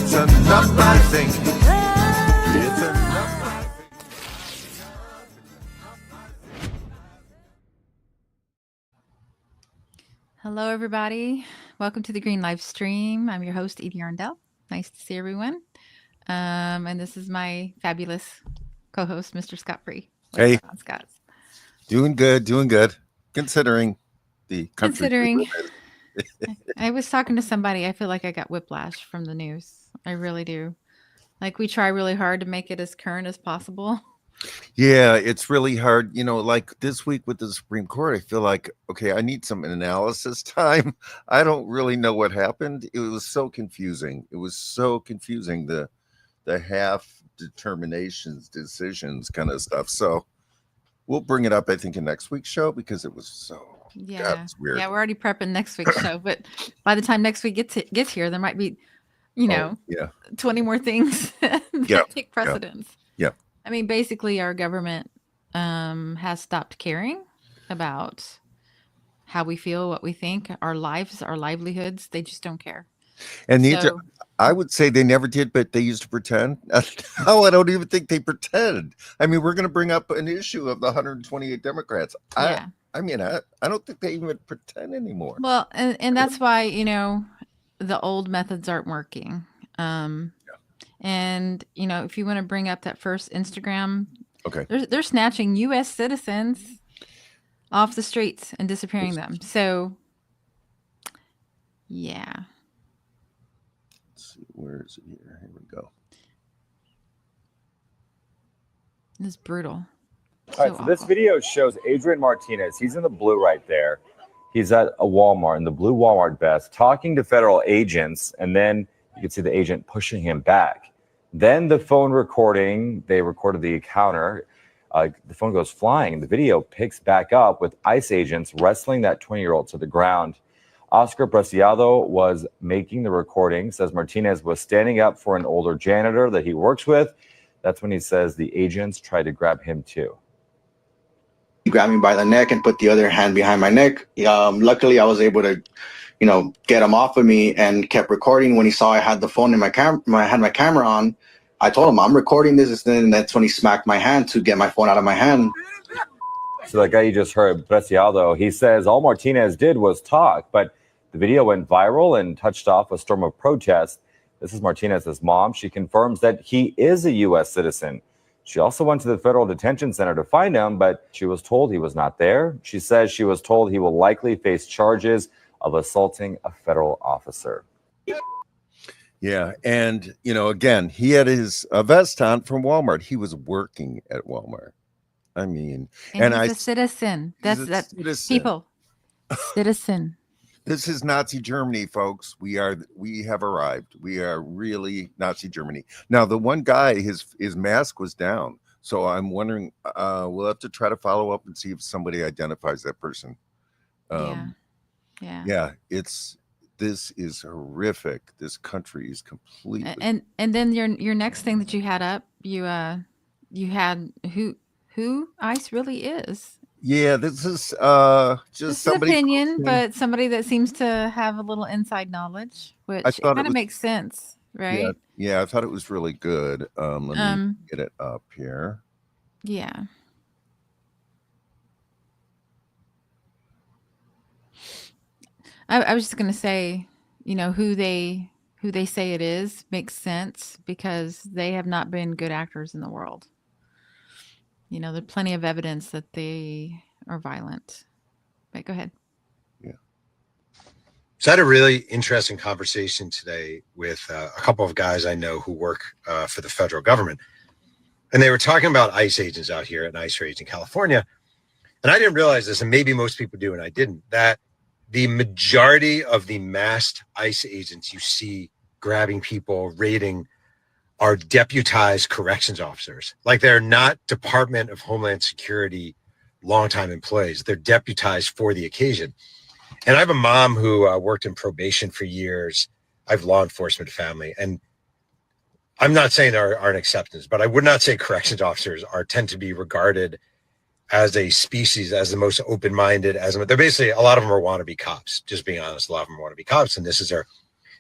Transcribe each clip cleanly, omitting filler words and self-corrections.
It's enough, I think. It's enough, I think. Hello, everybody. Welcome to the Green Live stream. I'm your host, Edie Arndell. Nice to see everyone. And this is my fabulous co-host, Mr. Scott Free. What's Hey, going on, Scott? doing good. Considering the country. I was talking to somebody. I feel like I got whiplash from the news. I really do. Like, we try really hard to make it as current as possible. Yeah, it's really hard. You know, like this week with the Supreme Court, I feel like, okay, I need some analysis time. I don't really know what happened. It was so confusing. The half determinations, decisions kind of stuff. So we'll bring it up, I think, in next week's show because it was so God, it's weird. Yeah, we're already prepping next week's show. But by the time next week gets here, there might be, 20 more things that take precedence. Yeah. I mean, basically, our government has stopped caring about how we feel, what we think, our lives, our livelihoods. They just don't care. And I would say they never did, but they used to pretend. Now I don't even think they pretend. I mean, we're going to bring up an issue of the 128 Democrats. I don't think they even pretend anymore. Well, and that's why, the old methods aren't working. And, if you want to bring up that first Instagram, okay, they're snatching US citizens off the streets and disappearing them. So, yeah. Let's see, where is it here? Here we go. It's brutal. All right, so this video shows Adrian Martinez. He's in the blue right there. He's at a Walmart in the blue Walmart vest talking to federal agents, and then you can see the agent pushing him back. Then the phone recording, they recorded the encounter. The phone goes flying. The video picks back up with ICE agents wrestling that 20-year-old to the ground. Oscar Preciado was making the recording, says Martinez was standing up for an older janitor that he works with. That's when he says the agents tried to grab him too. He grabbed me by the neck and put the other hand behind my neck. Luckily, I was able to, get him off of me and kept recording. When he saw I had the phone in I had my camera on, I told him I'm recording this, and that's when he smacked my hand to get my phone out of my hand. So that guy you just heard, Preciado, he says all Martinez did was talk, but the video went viral and touched off a storm of protest. This is Martinez's mom. She confirms that he is a U.S. citizen. She also went to the federal detention center to find him, but she was told he was not there. She says she was told he will likely face charges of assaulting a federal officer. Yeah, and, again, he had his vest on from Walmart. He was working at Walmart. I mean, and he's a citizen. That's people. Citizen. This is Nazi Germany, folks. We have arrived. We are really Nazi Germany. Now, the one guy, his mask was down. So I'm wondering, we'll have to try to follow up and see if somebody identifies that person. Yeah. This is horrific. This country is completely. And then your next thing that you had up, you had who ICE really is. Yeah, this is just somebody opinion, but somebody that seems to have a little inside knowledge, which kind of makes sense, right? Yeah, I thought it was really good. Let me get it up here. Yeah. I was just gonna say, who they say it is makes sense because they have not been good actors in the world. There's plenty of evidence that they are violent. But go ahead. Yeah. So I had a really interesting conversation today with a couple of guys I know who work for the federal government. And they were talking about ICE agents out here at ICE raids in California. And I didn't realize this, and maybe most people do, and I didn't, that the majority of the masked ICE agents you see grabbing people, raiding, are deputized corrections officers. Like, they're not Department of Homeland Security longtime employees. They're deputized for the occasion. And I have a mom who worked in probation for years. I have law enforcement family. And I'm not saying there aren't exceptions, but I would not say corrections officers tend to be regarded as a species, as the most open-minded. They're basically, a lot of them are wannabe cops, just being honest. A lot of them are wannabe cops. And this is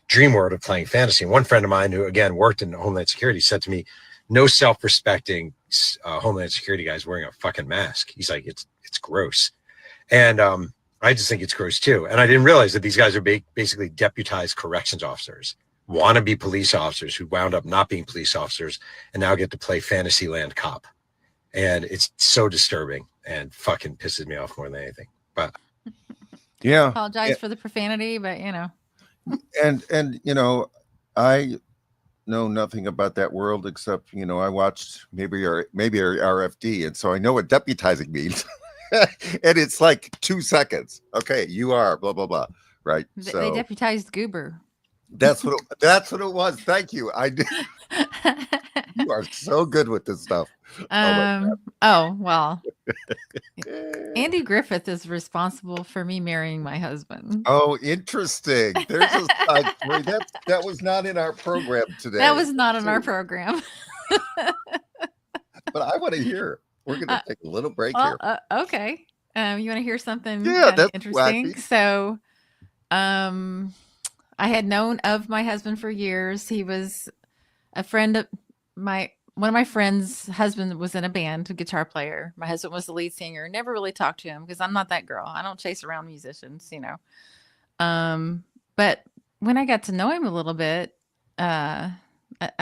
dream world of playing fantasy. And one friend of mine who, again, worked in Homeland Security said to me, no self-respecting Homeland Security guy is wearing a fucking mask. He's like, it's gross. And I just think it's gross too. And I didn't realize that these guys are basically deputized corrections officers, wannabe police officers who wound up not being police officers and now get to play Fantasyland cop. And it's so disturbing and fucking pisses me off more than anything. But Yeah. Apologize for the profanity, but you know. And you know, I know nothing about that world except, you know, I watched maybe RFD, and so I know what deputizing means. And it's like 2 seconds. Okay, you are blah blah blah. Right. So They deputized Goober. that's what it was. Thank you. I did. You are so good with this stuff. Well. Andy Griffith is responsible for me marrying my husband. Oh, interesting. There's a side story. That was not in our program today. That was not in our program. But I want to hear. We're going to take a little break here. Okay. You want to hear something that's interesting? wacky. So, I had known of my husband for years. He was a friend of one of my friends' husband was in a band, a guitar player. My husband was the lead singer. Never really talked to him because I'm not that girl. I don't chase around musicians, you know. But when I got to know him a little bit, I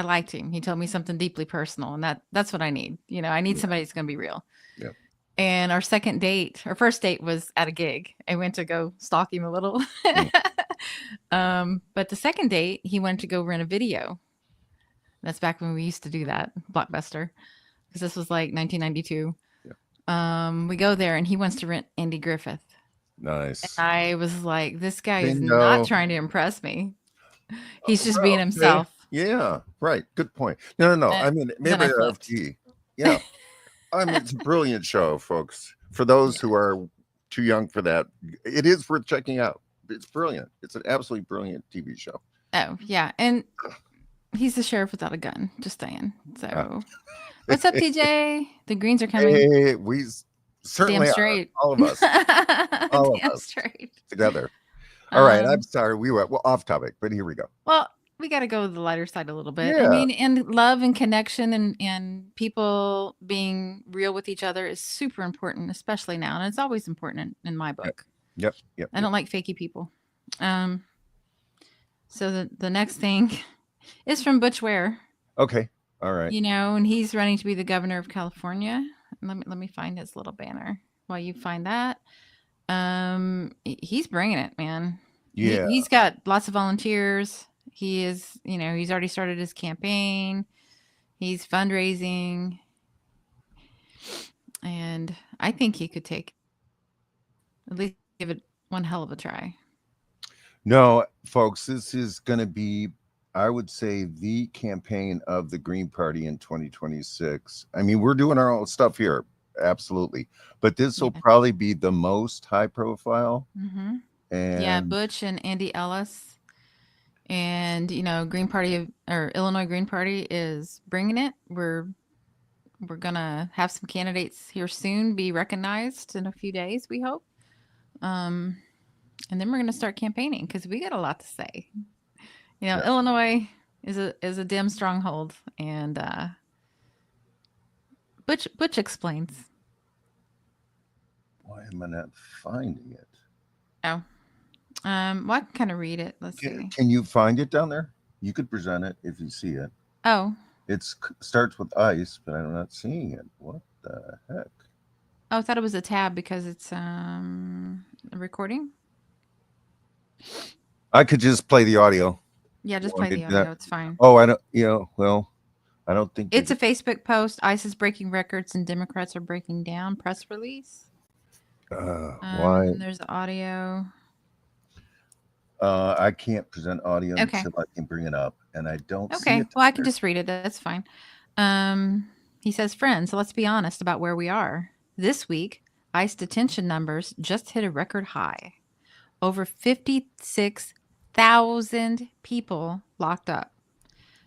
liked him. He told me something deeply personal, and that's what I need. You know, I need somebody that's going to be real. Yeah. And our first date was at a gig. I went to go stalk him a little. But the second date, he wanted to go rent a video. That's back when we used to do that, Blockbuster, because this was like 1992. Yeah. We go there, and he wants to rent Andy Griffith. Nice. And I was like, this guy is Bingo. not trying to impress me. He's just being himself. Yeah, right. Good point. No. I mean, maybe RFT. Yeah. I mean, it's a brilliant show, folks. For those who are too young for that, it is worth checking out. It's brilliant. It's an absolutely brilliant TV show. Oh, yeah. And he's the sheriff without a gun. Just saying. So, what's up, TJ? The greens are coming. Hey, we certainly Damn straight. are. All of us. All Damn of us. Straight. Together. All right. I'm sorry. We were off topic, but here we go. Well, we got to go with the lighter side a little bit. Yeah. I mean, and love and connection and people being real with each other is super important, especially now. And it's always important in my book. Yep. I don't like fakey people. So the next thing is from Butch Ware. Okay. All right. You know, and he's running to be the governor of California. Let me find his little banner while you find that. He's bringing it, man. Yeah. He's got lots of volunteers. He is, you know, he's already started his campaign. He's fundraising. And I think he could at least give it one hell of a try. No, folks, this is going to be, I would say, the campaign of the Green Party in 2026. I mean, we're doing our own stuff here. Absolutely. But this will probably be the most high profile. Mm-hmm. And yeah, Butch and Andy Ellis. And, you know, Illinois Green Party is bringing it. We're going to have some candidates here soon be recognized in a few days, we hope. And then we're going to start campaigning because we got a lot to say. You know, Illinois is a dim stronghold, and Butch explains. Why am I not finding it? Oh. Well, I can kind of read it. Let's see. Can you find it down there? You could present it if you see it. Oh. It starts with ice, but I'm not seeing it. What the heck? Oh, I thought it was a tab because it's a recording. I could just play the audio. Yeah, just play the audio. It's fine. Oh, I don't. Well, I don't think it's a Facebook post. ICE is breaking records and Democrats are breaking down. Press release. Why? There's the audio. I can't present audio until I can bring it up, and I don't. Okay, well, I can just read it. That's fine. He says, "Friends, let's be honest about where we are. This week, ICE detention numbers just hit a record high. Over 56,000 people locked up.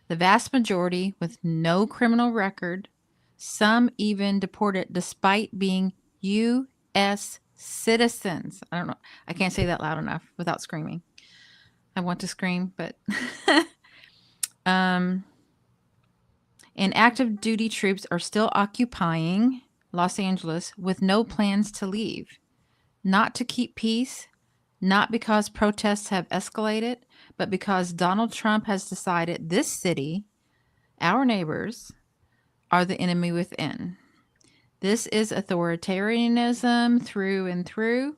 The vast majority with no criminal record. Some even deported despite being U.S. citizens." I don't know. I can't say that loud enough without screaming. I want to scream, but and active duty troops are still occupying Los Angeles with no plans to leave. Not to keep peace, not because protests have escalated, but because Donald Trump has decided this city, our neighbors, are the enemy within. This is authoritarianism through and through.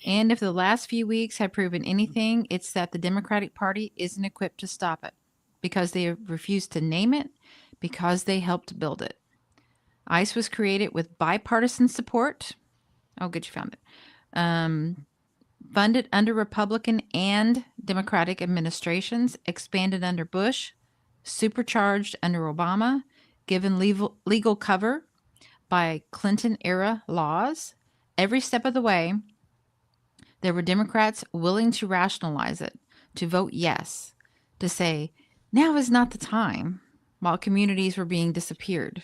And if the last few weeks have proven anything, it's that the Democratic Party isn't equipped to stop it because they refused to name it, because they helped build it. ICE was created with bipartisan support. Oh, good, you found it. Funded under Republican and Democratic administrations, expanded under Bush, supercharged under Obama, given legal cover by Clinton-era laws. Every step of the way, there were Democrats willing to rationalize it, to vote yes, to say, now is not the time, while communities were being disappeared.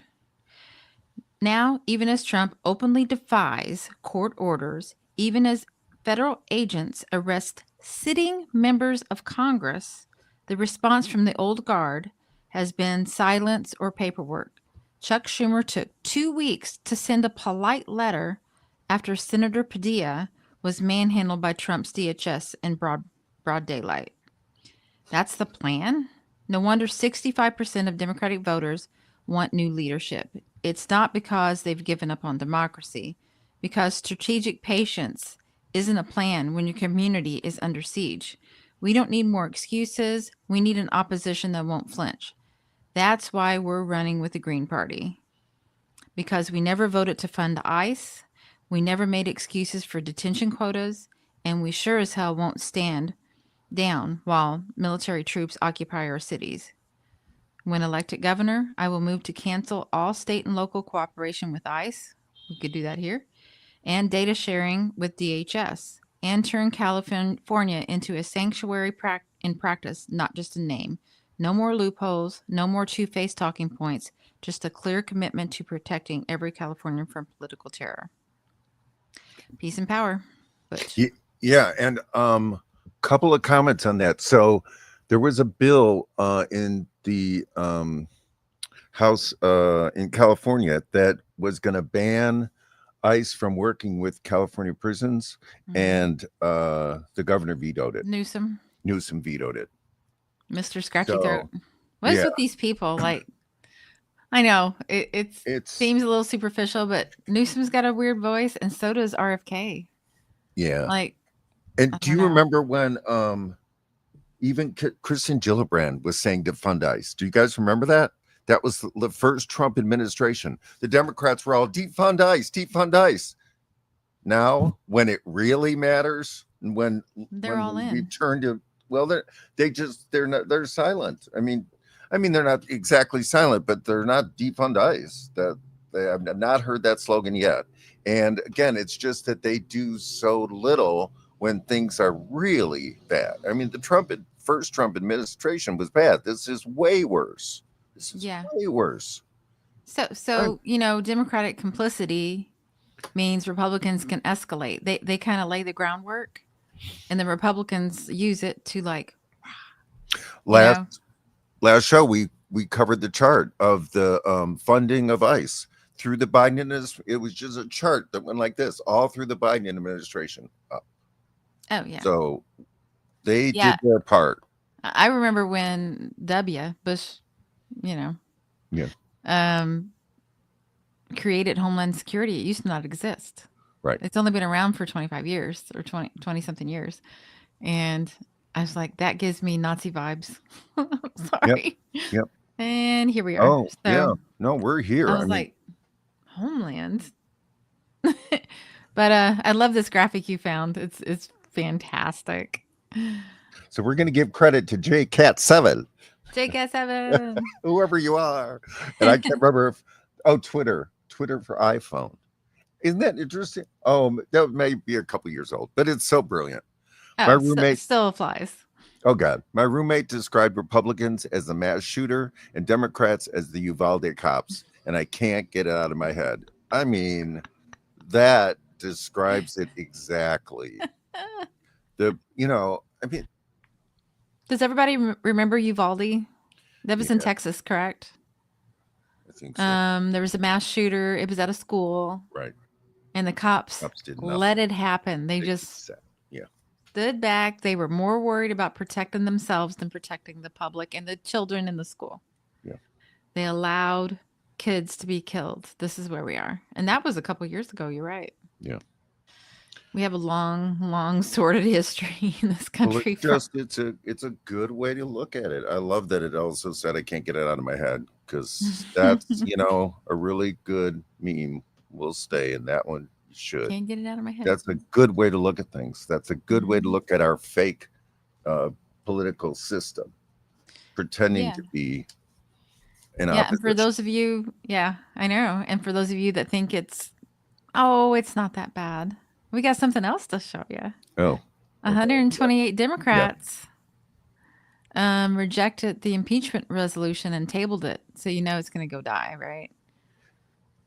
Now, even as Trump openly defies court orders, even as federal agents arrest sitting members of Congress, the response from the old guard has been silence or paperwork. Chuck Schumer took 2 weeks to send a polite letter after Senator Padilla was manhandled by Trump's DHS in broad daylight. That's the plan? No wonder 65% of Democratic voters want new leadership. It's not because they've given up on democracy, because strategic patience isn't a plan when your community is under siege. We don't need more excuses. We need an opposition that won't flinch. That's why we're running with the Green Party. Because we never voted to fund ICE, we never made excuses for detention quotas, and we sure as hell won't stand down while military troops occupy our cities. When elected governor, I will move to cancel all state and local cooperation with ICE. We could do that here. And data sharing with DHS. And turn California into a sanctuary in practice, not just a name. No more loopholes, no more two-faced talking points, just a clear commitment to protecting every Californian from political terror. Peace and power. Butch. Yeah, and couple of comments on that. So there was a bill in the House in California that was going to ban ICE from working with California prisons, and the governor vetoed it. Newsom Vetoed it. Mr. Scratchy Throat. What is with these people? Like, I know it seems a little superficial, but Newsom's got a weird voice, and so does RFK. Yeah. Like, and do you remember when even Kristen Gillibrand was saying defund ICE? Do you guys remember that? That was the first Trump administration. The Democrats were all defund ICE, defund ICE. Now, when it really matters, when all in, we turn to, well, they're silent. I mean, they're not exactly silent, but they're not defund ICE. That they have not heard that slogan yet. And again, it's just that they do so little when things are really bad. I mean, the first Trump administration was bad. This is way worse. This is way worse. So Democratic complicity means Republicans can escalate. They kind of lay the groundwork, and the Republicans use it to last show we covered the chart of the funding of ICE through the Biden administration. It was just a chart that went like this all through the Biden administration up. Oh yeah. So they did their part. I remember when Bush, created Homeland Security. It used to not exist. Right. It's only been around for 25 years or 20 something years. And I was like, that gives me Nazi vibes. Sorry. Yep. And here we are. Oh, yeah. No, we're here. I was like, Homeland. But I love this graphic you found. It's fantastic. So we're going to give credit to JCat7. JCat7. Whoever you are. And I can't remember Twitter for iPhone. Isn't that interesting? Oh, that may be a couple years old, but it's so brilliant. My roommate still applies. Oh God. My roommate described Republicans as the mass shooter and Democrats as the Uvalde cops. And I can't get it out of my head. I mean, that describes it exactly. Does everybody remember Uvalde? That was in Yeah. Texas, correct? I think so. There was a mass shooter. It was at a school, Right. and the cops Cops did let nothing. it happen. They They just sat. Yeah. stood back. They were more worried about protecting themselves than protecting the public and the children in the school. Yeah. They allowed kids to be killed. This is where we are. And that was a couple years ago. You're right. Yeah. We have a long, sordid history in this Well, country. it's a good way to look at it. I love that it also said I can't get it out of my head, because that's a really good meme. Will stay, and that one should. Can't get it out of my head. That's a good way to look at things. That's a good way to Mhm. look at our fake political system, pretending Yeah. to be an Yeah, and for those of you, yeah, I know. And for those of you that think it's not that bad, we got something else to show you. Oh, 128 Democrats rejected the impeachment resolution and tabled it. So you know it's going to go die, right?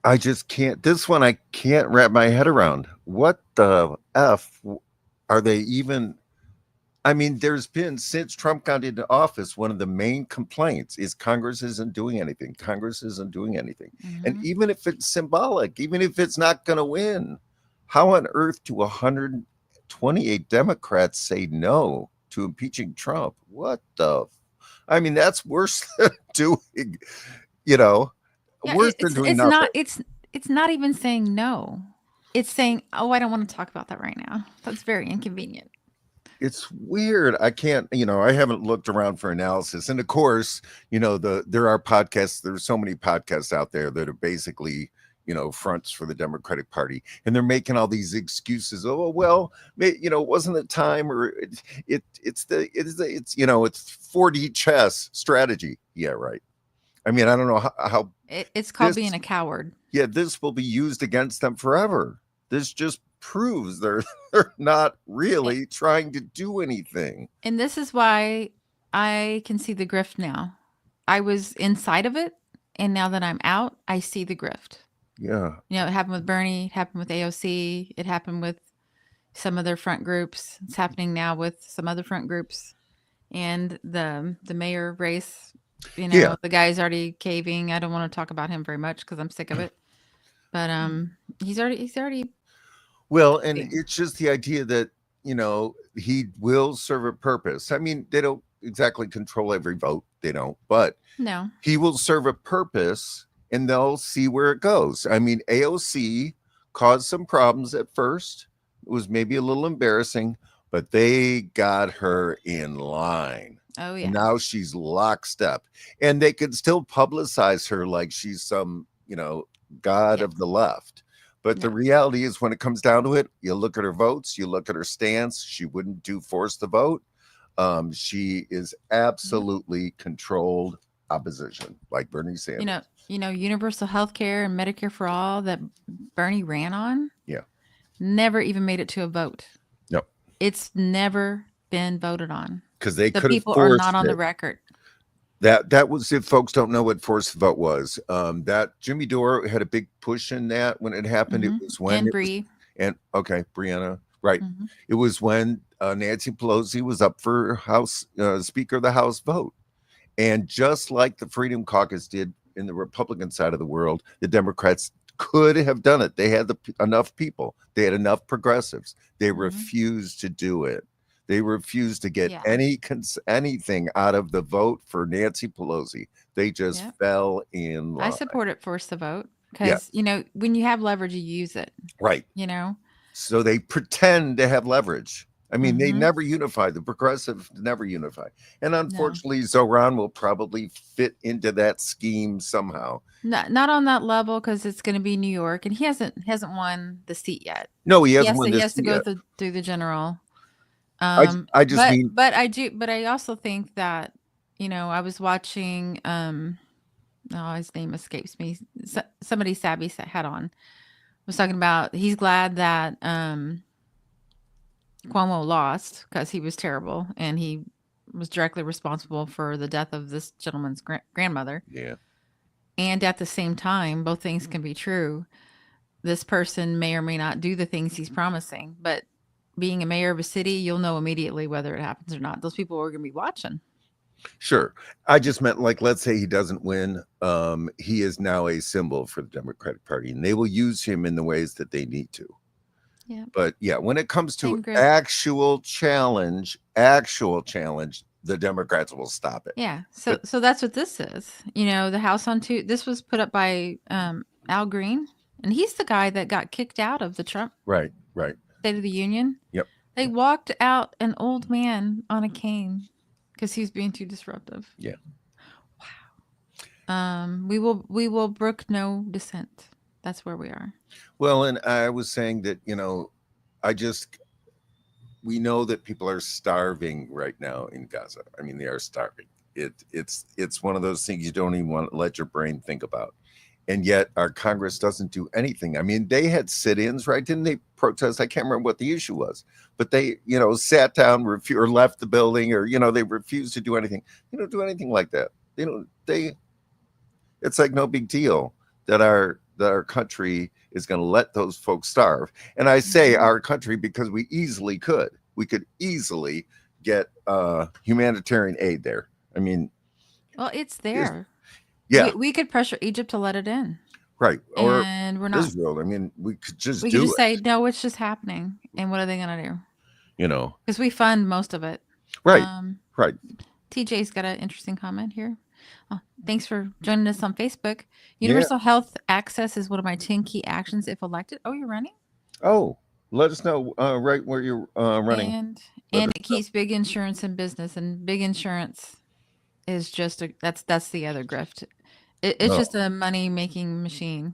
I just can't. This one I can't wrap my head around. What the F are they even? I mean, there's been, since Trump got into office, one of the main complaints is Congress isn't doing anything. Congress isn't doing anything. And even if it's symbolic, even if it's not going to win, how on earth do 128 Democrats say no to impeaching Trump? What the? I mean, that's worse than doing, worse than doing nothing. It's not even saying no. It's saying, I don't want to talk about that right now. That's very inconvenient. It's weird. I can't, I haven't looked around for analysis. And of course, there are podcasts. There's so many podcasts out there that are basically, fronts for the Democratic Party. And they're making all these excuses. Oh, well, wasn't it time, or it's 4D chess strategy. Yeah, right. I mean, I don't know how it's called being a coward. Yeah, this will be used against them forever. This just proves they're not really trying to do anything. And this is why I can see the grift now. I was inside of it, and now that I'm out, I see the grift. Yeah. It happened with Bernie, it happened with AOC, it happened with some of their front groups. It's happening now with some other front groups. And the mayor race, the guy's already caving. I don't want to talk about him very much because I'm sick of it. But he's already well, and it's just the idea that, he will serve a purpose. I mean, they don't exactly control every vote. They don't, but no, he will serve a purpose, and they'll see where it goes. I mean, AOC caused some problems at first. It was maybe a little embarrassing, but they got her in line. Oh, yeah. And now she's lockstep, and they could still publicize her like she's some, god of the left. But the reality is, when it comes down to it, you look at her votes, you look at her stance. She wouldn't force the vote. She is absolutely controlled opposition, like Bernie Sanders. Universal health care and Medicare for all that Bernie ran on. Yeah. Never even made it to a vote. No. It's never been voted on. Because the people are not on the record. That was, if folks don't know what forced vote was, that Jimmy Dore had a big push in that when it happened. It was when Brianna, right? It was when Nancy Pelosi was up for House Speaker of the House vote, and just like the Freedom Caucus did in the Republican side of the world, the Democrats could have done it. They had enough people. They had enough progressives. They refused to do it. They refused to get anything out of the vote for Nancy Pelosi. They just fell in line. I support it, force the vote, because when you have leverage, you use it. Right. So they pretend to have leverage. I mean, they never unify. The progressive never unify. And unfortunately, Zoran will probably fit into that scheme somehow. Not on that level, because it's going to be New York, and he hasn't won the seat yet. No, he hasn't won He this has to seat go yet. through the general. But I also think that, I was watching, his name escapes me. Somebody Savvy had on, was talking about, he's glad that Cuomo lost because he was terrible and he was directly responsible for the death of this gentleman's grandmother. Yeah. And at the same time, both things can be true. This person may or may not do the things he's promising, but being a mayor of a city, you'll know immediately whether it happens or not. Those people are going to be watching. Sure. I just meant, like, let's say he doesn't win. He is now a symbol for the Democratic Party, and they will use him in the ways that they need to. Yeah. But yeah, when it comes to Same grip. actual challenge, the Democrats will stop it. Yeah. So that's what this is. You know, the House on Two. This was put up by Al Green, and he's the guy that got kicked out of the Trump Right. State of the Union. Yep. They walked out an old man on a cane because he's being too disruptive. Yeah. Wow. We will brook no dissent. That's where we are. Well, and I was saying that, you know, we know that people are starving right now in Gaza. I mean, they are starving. It's one of those things you don't even want to let your brain think about. And yet our Congress doesn't do anything. I mean, they had sit-ins, right? Didn't they protest? I can't remember what the issue was, but they, you know, sat down, or left the building, or, you know, they refused to do anything. They don't do anything like that. It's like no big deal that our country is going to let those folks starve. And I say our country because we could easily get humanitarian aid there. I mean, well, it's there. Yeah, we could pressure Egypt to let it in, right? Or and we're not. Israel. I mean, we could just say no. It's just happening, and what are they going to do? You know, because we fund most of it. Right. Right. TJ's got an interesting comment here. Oh, thanks for joining us on Facebook. Universal health access is one of my 10 key actions if elected. Oh, you're running? Oh, let us know right where you're running. And it keeps big insurance in business, and big insurance is just that's the other grift. It's just a money making machine.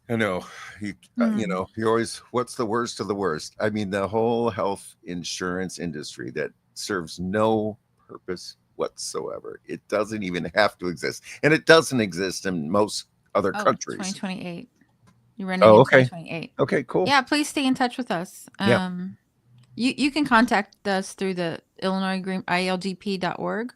I know. You know, you always, what's the worst of the worst? I mean, the whole health insurance industry that serves no purpose whatsoever. It doesn't even have to exist, and it doesn't exist in most other countries. 2028. You're running in 2028. Okay, cool. Yeah, please stay in touch with us. You can contact us through the Illinois Green ILGP.org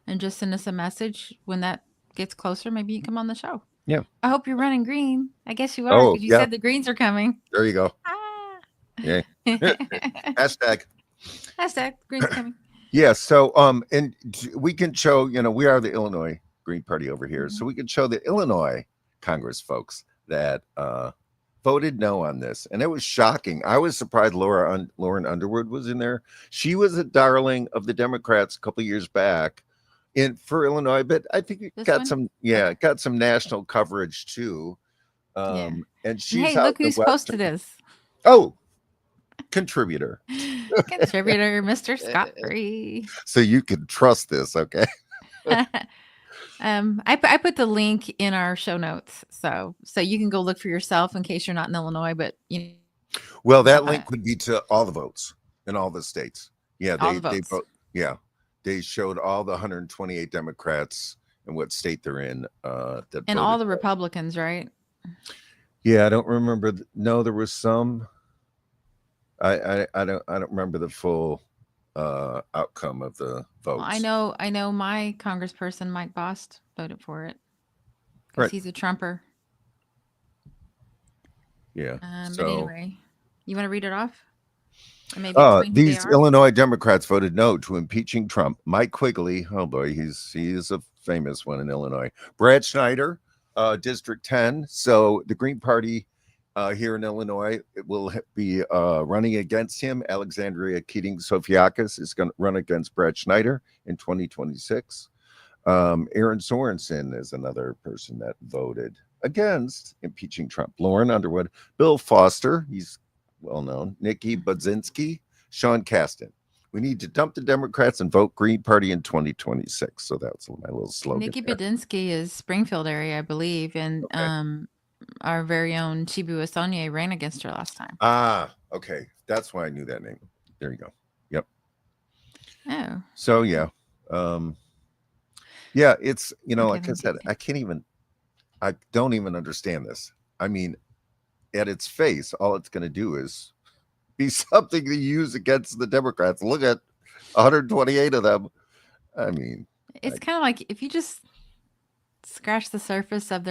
and just send us a message when that gets closer. Maybe you come on the show. Yeah. I hope you're running green. I guess you are because you said the greens are coming. There you go. Yeah. Hashtag greens coming. Yeah. So and we can show, you know, we are the Illinois Green Party over here. So we can show the Illinois Congress folks that voted no on this. And it was shocking. I was surprised Lauren Underwood was in there. She was a darling of the Democrats a couple of years back for Illinois, but I think it got some national coverage too. And she's look who's posted this. Oh, contributor, Mr. Scott Free. So you can trust this, okay? I put the link in our show notes, so you can go look for yourself in case you're not in Illinois. But well, that link would be to all the votes in all the states. Yeah, they vote. Yeah, they showed all the 128 Democrats and what state they're in. And all the Republicans, right? Yeah, I don't remember. No, there was some. I don't remember the full outcome of the votes. Well, I know my congressperson Mike Bost voted for it because he's a Trumper. Yeah. But anyway, you want to read it off? Or maybe these Illinois Democrats voted no to impeaching Trump. Mike Quigley, oh boy, he is a famous one in Illinois. Brad Schneider, District 10. So the Green Party here in Illinois, it will be running against him. Alexandria Keating-Sofiakis is going to run against Brad Schneider in 2026. Aaron Sorensen is another person that voted against impeaching Trump. Lauren Underwood, Bill Foster, he's well known. Nikki Budzinski, Sean Casten. We need to dump the Democrats and vote Green Party in 2026. So that's my little slogan. Nikki Budzinski is Springfield area, I believe, and our very own Chibu Asonye ran against her last time. Ah, okay. That's why I knew that name. There you go. Yep. Oh. So yeah. Yeah, it's, you know, like I said, I don't even understand this. I mean, at its face, all it's going to do is be something to use against the Democrats. Look at 128 of them. I mean, it's kind of like if you just scratch the surface of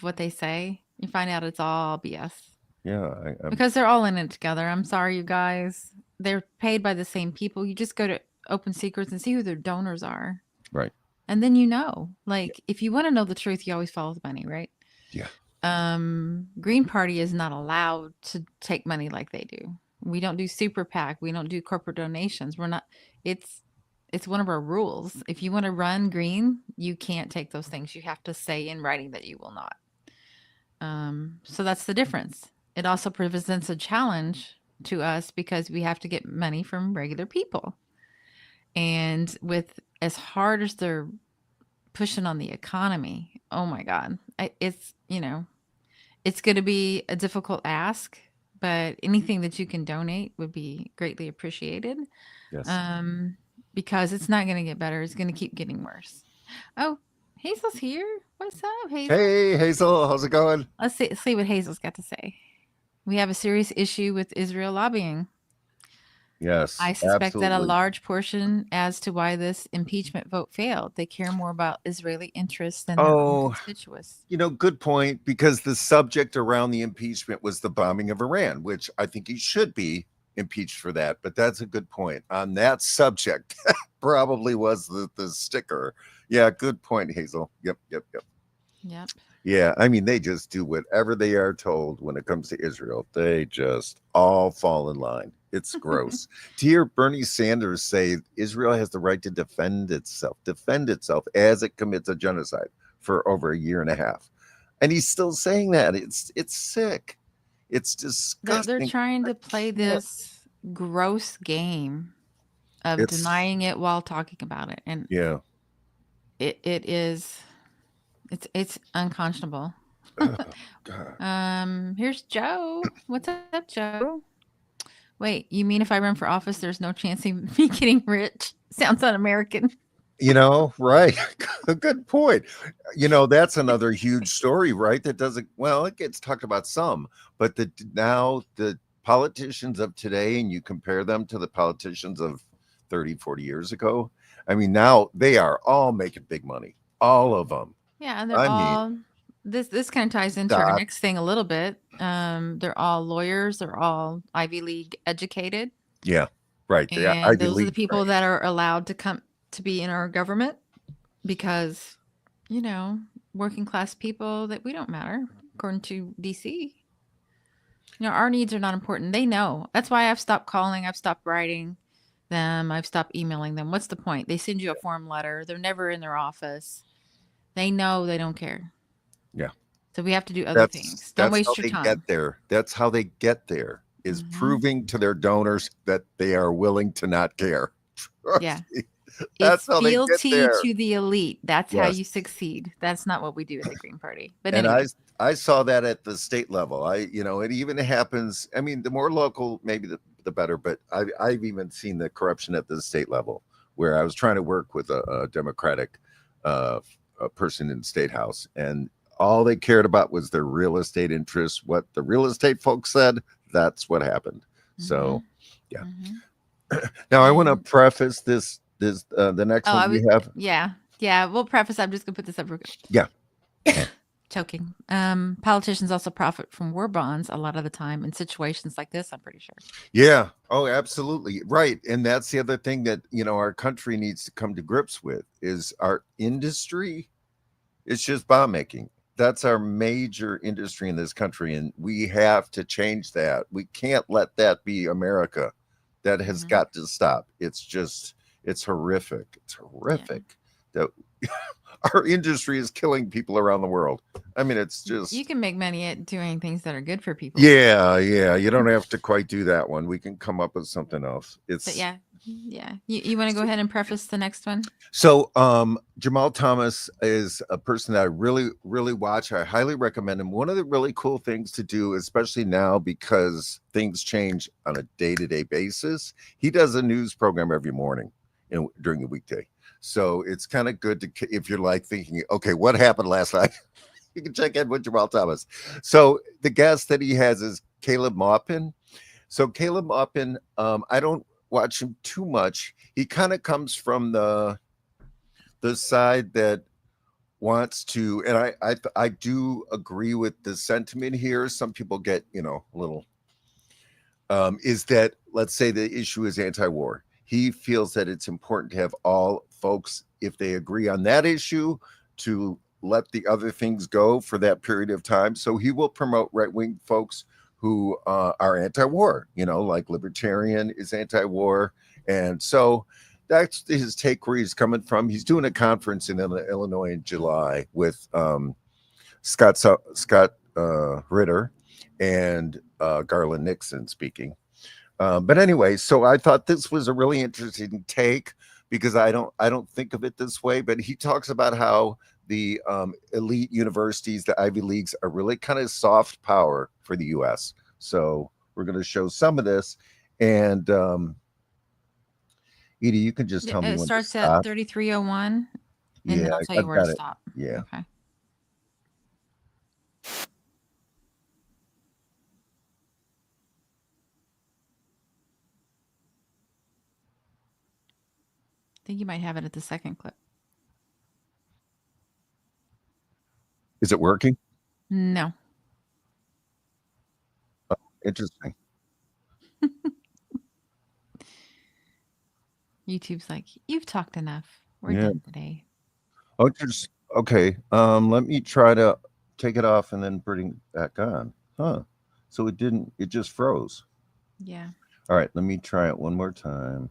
what they say, you find out it's all BS. Because they're all in it together. I'm sorry, you guys. They're paid by the same people. You just go to Open Secrets and see who their donors are. Right. And then like if you want to know the truth, you always follow the money, right? Yeah. Green Party is not allowed to take money like they do. We don't do super PAC. We don't do corporate donations. We're not. It's one of our rules. If you want to run green, you can't take those things. You have to say in writing that you will not. So that's the difference. It also presents a challenge to us because we have to get money from regular people. And with as hard as they're pushing on the economy, oh my God, it's going to be a difficult ask, but anything that you can donate would be greatly appreciated. Yes. Because it's not going to get better. It's going to keep getting worse. Oh, Hazel's here. What's up, Hazel? Hey, Hazel, how's it going? Let's see what Hazel's got to say. We have a serious issue with Israel lobbying. Yes, I suspect that a absolutely. large portion as to why this impeachment vote failed. They care more about Israeli interests than their own constituents. Good point, because the subject around the impeachment was the bombing of Iran, which I think he should be impeached for that. But that's a good point. On that subject, probably was the sticker. Yeah, good point, Hazel. Yep. Yep. Yeah, I mean, they just do whatever they are told when it comes to Israel. They just all fall in line. It's gross. To hear Bernie Sanders say Israel has the right to defend itself as it commits a genocide for over a year and a half. And he's still saying that. It's sick. It's disgusting. They're trying to play this gross game of denying it while talking about it. And yeah, it's unconscionable. oh, God. Here's Joe. What's up, Joe? Wait, you mean if I run for office, there's no chance of me getting rich? Sounds un-American. Right. Good point. That's another huge story, right? That doesn't, it gets talked about some, but now the politicians of today, and you compare them to the politicians of 30, 40 years ago, I mean, now they are all making big money. All of them. Yeah, and they're this kind of ties into our next thing a little bit. They're all lawyers. They're all Ivy League educated. Yeah, right. And those are the people that are allowed to come to be in our government because, working class people, that we don't matter according to DC. Our needs are not important. They know. That's why I've stopped calling. I've stopped writing them. I've stopped emailing them. What's the point? They send you a form letter. They're never in their office. They know they don't care. Yeah. So we have to do other things. Don't waste your time. Get there. That's how they get there, is proving to their donors that they are willing to not care. Yeah. That's it's how fealty they get there. to the elite. That's how you succeed. That's not what we do at the Green Party. But anyway. I saw that at the state level. It even happens. I mean, the more local, maybe the better, but I've even seen the corruption at the state level where I was trying to work with a Democratic a person in the state house, and all they cared about was their real estate interests. What the real estate folks said, that's what happened. So, yeah. Now I want to preface this the next one we have. Yeah. We'll preface. I'm just gonna put this up real quick. Yeah. Choking. Politicians also profit from war bonds a lot of the time in situations like this, I'm pretty sure. Yeah. Oh, absolutely. Right. And that's the other thing that, our country needs to come to grips with is our industry. It's just bomb making. That's our major industry in this country. And we have to change that. We can't let that be America. That has got to stop. It's horrific. It's horrific that our industry is killing people around the world. I mean, it's just... You can make money at doing things that are good for people. Yeah. You don't have to quite do that one. We can come up with something else. But yeah. You want to go ahead and preface the next one? So Jamal Thomas is a person that I really, really watch. I highly recommend him. One of the really cool things to do, especially now because things change on a day-to-day basis, he does a news program every morning during the weekday. So it's kind of good to, if you're like thinking, okay, what happened last night? You can check in with Jamal Thomas. So the guest that he has is Caleb Maupin. So Caleb Maupin, I don't watch him too much. He kind of comes from the side that wants to, and I do agree with the sentiment here. Some people get, a little, is that, let's say the issue is anti-war. He feels that it's important to have all folks, if they agree on that issue, to let the other things go for that period of time. So he will promote right-wing folks who are anti-war, like libertarian is anti-war. And so that's his take where he's coming from. He's doing a conference in Illinois in July with Scott Ritter and Garland Nixon speaking. But anyway, so I thought this was a really interesting take because I don't think of it this way. But he talks about how the elite universities, the Ivy Leagues, are really kind of soft power for the U.S. So we're going to show some of this, and Edie, you can just tell me when It to starts stop. at 3301, and then Yeah, I'll tell you I've where got to it. stop. Yeah. Okay. I think you might have it at the second clip. Is it working? No. Interesting. YouTube's like, you've talked enough. We're Yeah. done today. Oh, just okay. Let me try to take it off and then bring it back on. Huh. So it didn't, it just froze. Yeah. All right, let me try it one more time.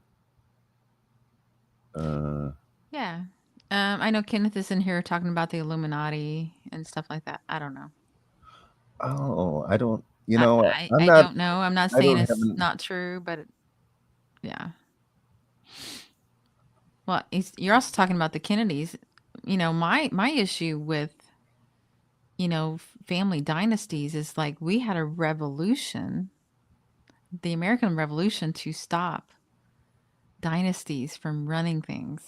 Yeah. I know Kenneth is in here talking about the Illuminati and stuff like that. I don't know. Oh, I don't, I I'm not, don't know. I'm not I saying don't it's have an, not true, but yeah. Well, you're also talking about the Kennedys. My issue with, family dynasties is like we had a revolution, the American Revolution, to stop dynasties from running things.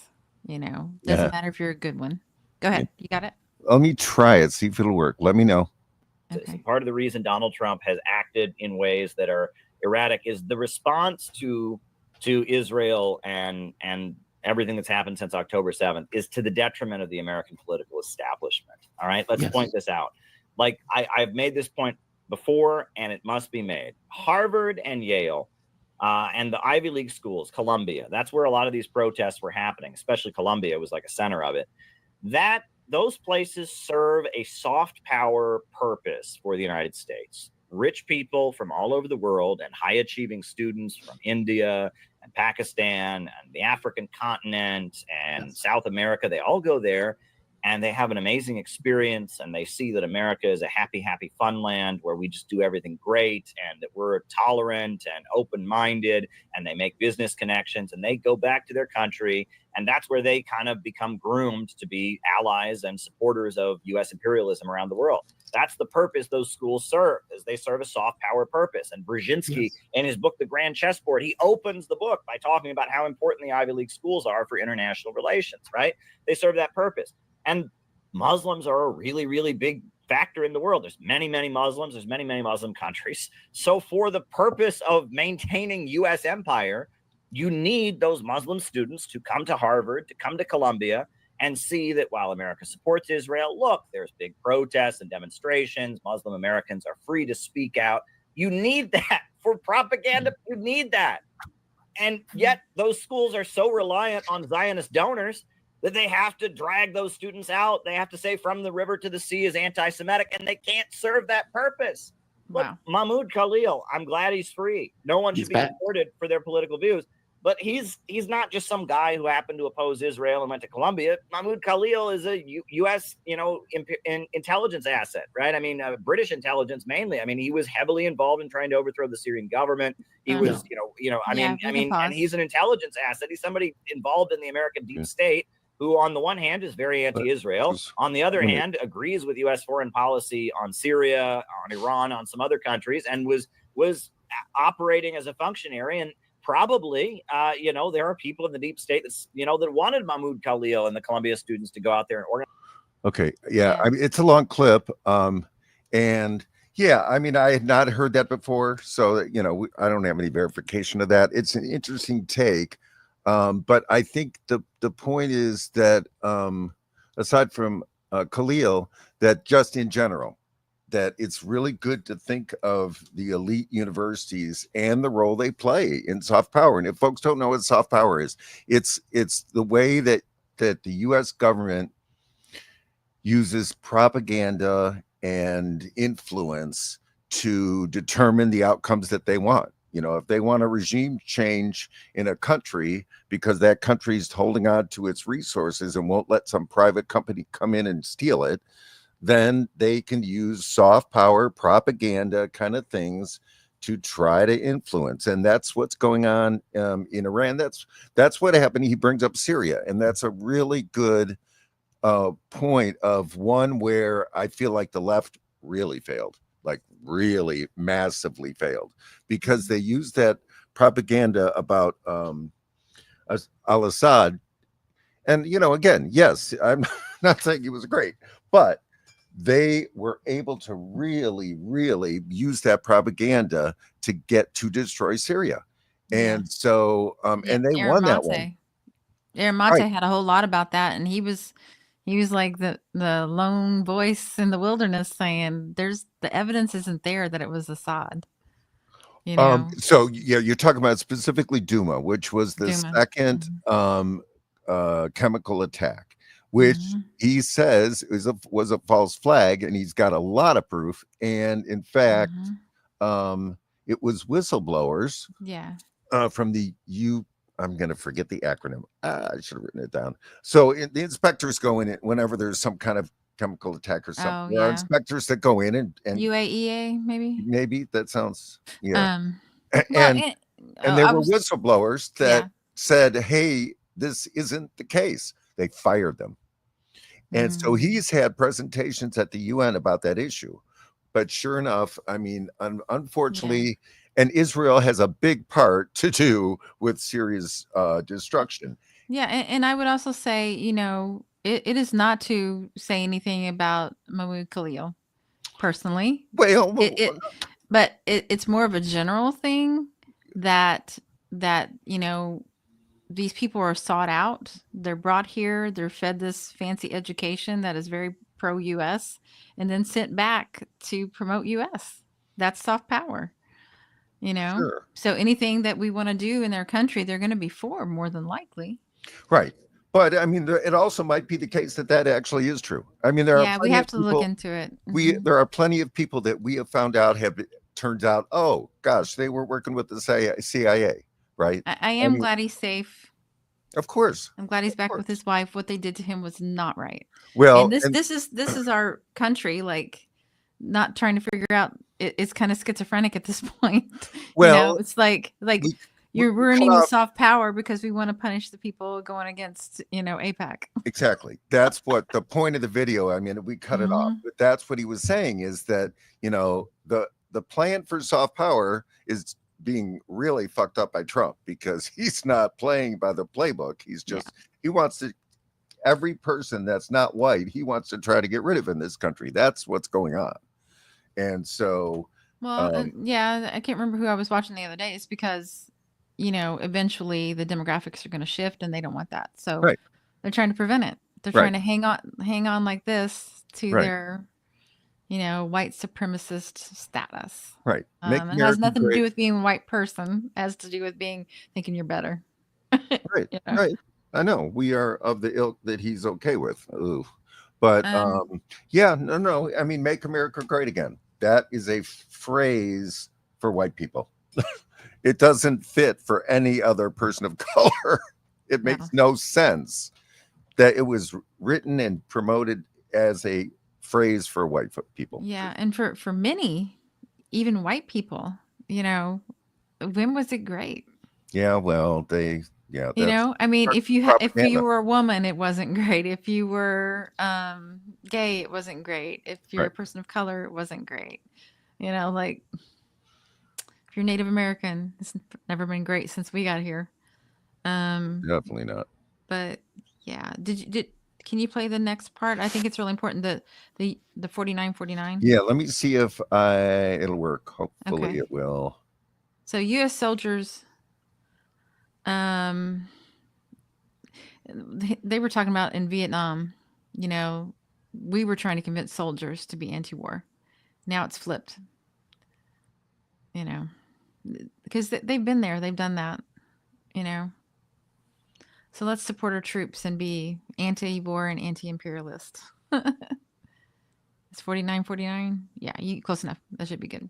Doesn't Yeah. matter if you're a good one. Go ahead. You got it? Let me try it, see if it'll work. Let me know. Okay. Part of the reason Donald Trump has acted in ways that are erratic is the response to Israel and everything that's happened since October 7th is to the detriment of the American political establishment. All right, let's point this out. Like I've made this point before, and it must be made. Harvard and Yale and the Ivy League schools, Columbia, that's where a lot of these protests were happening, especially Columbia was like a center of it. Those places serve a soft power purpose for the United States. Rich people from all over the world and high achieving students from India and Pakistan and the African continent and South America, they all go there and they have an amazing experience, and they see that America is a happy, happy fun land where we just do everything great and that we're tolerant and open-minded, and they make business connections and they go back to their country. And that's where they kind of become groomed to be allies and supporters of U.S. imperialism around the world. That's the purpose those schools serve, is they serve a soft power purpose. And Brzezinski, in his book, The Grand Chessboard, he opens the book by talking about how important the Ivy League schools are for international relations, right? They serve that purpose. And Muslims are a really, really big factor in the world. There's many, many Muslims. There's many, many Muslim countries. So for the purpose of maintaining U.S. empire, you need those Muslim students to come to Harvard, to come to Columbia, and see that while America supports Israel, look, there's big protests and demonstrations. Muslim Americans are free to speak out. You need that for propaganda. You need that. And yet those schools are so reliant on Zionist donors that they have to drag those students out. They have to say from the river to the sea is anti-Semitic, and they can't serve that purpose. But Mahmoud Khalil, I'm glad he's free. No one should be deported for their political views. But he's not just some guy who happened to oppose Israel and went to Columbia. Mahmoud Khalil is a U.S. intelligence asset, right? I mean, British intelligence mainly. I mean, he was heavily involved in trying to overthrow the Syrian government. He was, and he's an intelligence asset. He's somebody involved in the American deep state, who on the one hand is very anti-Israel, on the other hand agrees with U.S. foreign policy on Syria, on Iran, on some other countries, and was operating as a functionary. And probably, there are people in the deep state that's, that wanted Mahmoud Khalil and the Columbia students to go out there and organize. Okay, yeah. I mean, it's a long clip, and yeah, I mean, I had not heard that before, so I don't have any verification of that. It's an interesting take. But I think the point is that aside from Khalil, that just in general, that it's really good to think of the elite universities and the role they play in soft power. And if folks don't know what soft power is, it's the way that the U.S. government uses propaganda and influence to determine the outcomes that they want. You know, if they want a regime change in a country because that country's holding on to its resources and won't let some private company come in and steal it, then they can use soft power, propaganda kind of things to try to influence. And that's what's going on in Iran. That's what happened. He brings up Syria, and that's a really good point of one where I feel like the left really failed, like really massively failed, because they used that propaganda about al-Assad. And, you know, again, yes, I'm not saying he was great, but they were able to really, really use that propaganda to get to destroy Syria. And so, and they won that one. Aaron Mate had a whole lot about that, and he was like the lone voice in the wilderness saying the evidence isn't there that it was Assad. You know? So yeah, you're talking about specifically Duma, which was the Duma. second chemical attack, which he says was a false flag, and he's got a lot of proof. And in fact, it was whistleblowers from the I'm going to forget the acronym. I should have written it down. So the inspectors go in it whenever there's some kind of chemical attack or something. There are inspectors that go in and UAEA, maybe that sounds well, and there were whistleblowers that said, hey, this isn't the case. They fired them. And so he's had presentations at the UN about that issue. But sure enough, I mean, unfortunately, and Israel has a big part to do with Syria's destruction. Yeah, and I would also say, you know, it is not to say anything about Mahmoud Khalil personally. Well, but it's more of a general thing that you know, these people are sought out. They're brought here. They're fed this fancy education that is very pro-U.S. and then sent back to promote U.S. That's soft power. You know, so anything that we want to do in their country, they're going to be for more than likely. Right. But I mean, it also might be the case that actually is true. I mean, there are we have to look into it. There are plenty of people that we have found out turns out, oh gosh, they were working with the CIA, right? I am glad he's safe. Of course. I'm glad he's back with his wife. What they did to him was not right. Well, and this is our country, like, not trying to figure out. It's kind of schizophrenic at this point. Well, you know, it's like you're ruining the soft power because we want to punish the people going against, you know, AIPAC. Exactly. That's what the point of the video. I mean, we cut it off, but that's what he was saying, is that, you know, the plan for soft power is being really fucked up by Trump, because he's not playing by the playbook. He's just he wants to, every person that's not white, he wants to try to get rid of in this country. That's what's going on. And so, I can't remember who I was watching the other day. It's because, you know, eventually the demographics are going to shift, and they don't want that. So they're trying to prevent it. They're trying to hang on like this to their, you know, white supremacist status. Right. It has nothing to do with being a white person. It has to do with thinking you're better. Right. You know? Right. I know we are of the ilk that he's okay with. Ooh. But no. I mean, make America great again. That is a phrase for white people. It doesn't fit for any other person of color. It makes no sense that it was written and promoted as a phrase for white people. Yeah, and for many, even white people, you know, when was it great? Yeah, well, you know, I mean, if you were a woman, it wasn't great. If you were gay, it wasn't great. If you're a person of color, it wasn't great. You know, like, if you're Native American, it's never been great since we got here. Definitely not. But yeah, can you play the next part? I think it's really important, that the 4949. Yeah, let me see if it'll work. Hopefully it will. So U.S. soldiers, they were talking about in Vietnam, you know, we were trying to convince soldiers to be anti-war. Now it's flipped. You know, because they've been there, they've done that. You know, so let's support our troops and be anti-war and anti-imperialist. It's 49-49. Yeah, you close enough. That should be good.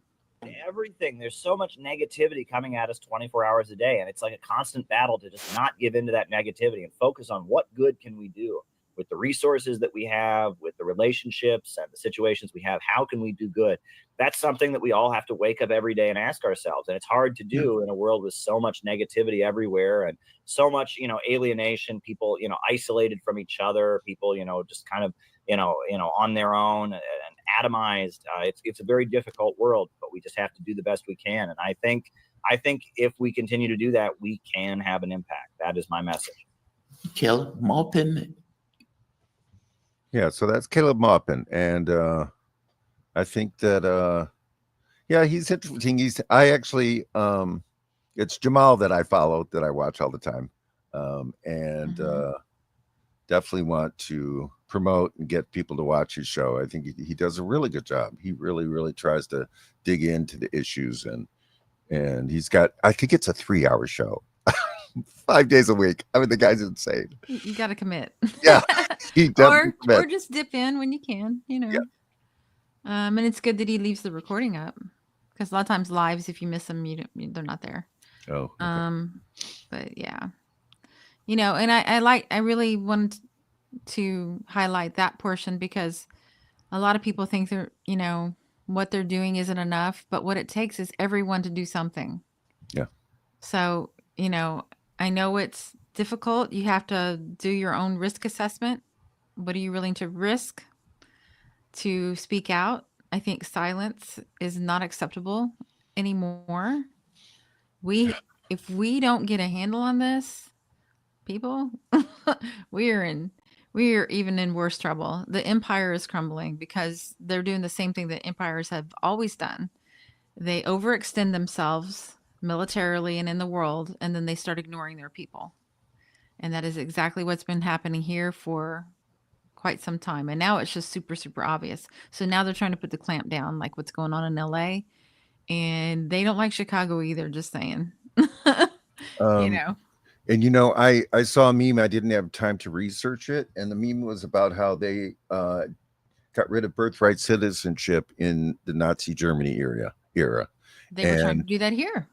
Everything. There's so much negativity coming at us 24 hours a day, and it's like a constant battle to just not give into that negativity and focus on what good can we do with the resources that we have, with the relationships and the situations we have. How can we do good? That's something that we all have to wake up every day and ask ourselves. And it's hard to do in a world with so much negativity everywhere and so much, alienation, people, isolated from each other, people, just kind of, on their own and atomized. It's a very difficult world, but we just have to do the best we can. And I think if we continue to do that, we can have an impact. That is my message. Caleb Maupin. Yeah, so that's Caleb Maupin, and I think that he's interesting. I actually it's Jamal that I follow, that I watch all the time, and definitely want to promote and get people to watch his show. I think he does a really good job. He really, really tries to dig into the issues, and he's got, I think it's a 3-hour show. 5 days a week. I mean, the guy's insane. You got to commit. Yeah, he does. or just dip in when you can, Yeah. And it's good that he leaves the recording up, because a lot of times lives, if you miss them, they're not there. Oh. Okay. But yeah, and I really wanted to highlight that portion, because a lot of people think they're, what they're doing isn't enough, but what it takes is everyone to do something. Yeah. So, I know it's difficult. You have to do your own risk assessment. What are you willing to risk to speak out? I think silence is not acceptable anymore. If we don't get a handle on this, people, we are even in worse trouble. The empire is crumbling because they're doing the same thing that empires have always done. They overextend themselves militarily and in the world, and then they start ignoring their people. And that is exactly what's been happening here for quite some time. And now it's just super, super obvious. So now they're trying to put the clamp down, like what's going on in LA. And they don't like Chicago either, just saying. And I saw a meme. I didn't have time to research it, and the meme was about how they got rid of birthright citizenship in the Nazi Germany era. They were trying to do that here.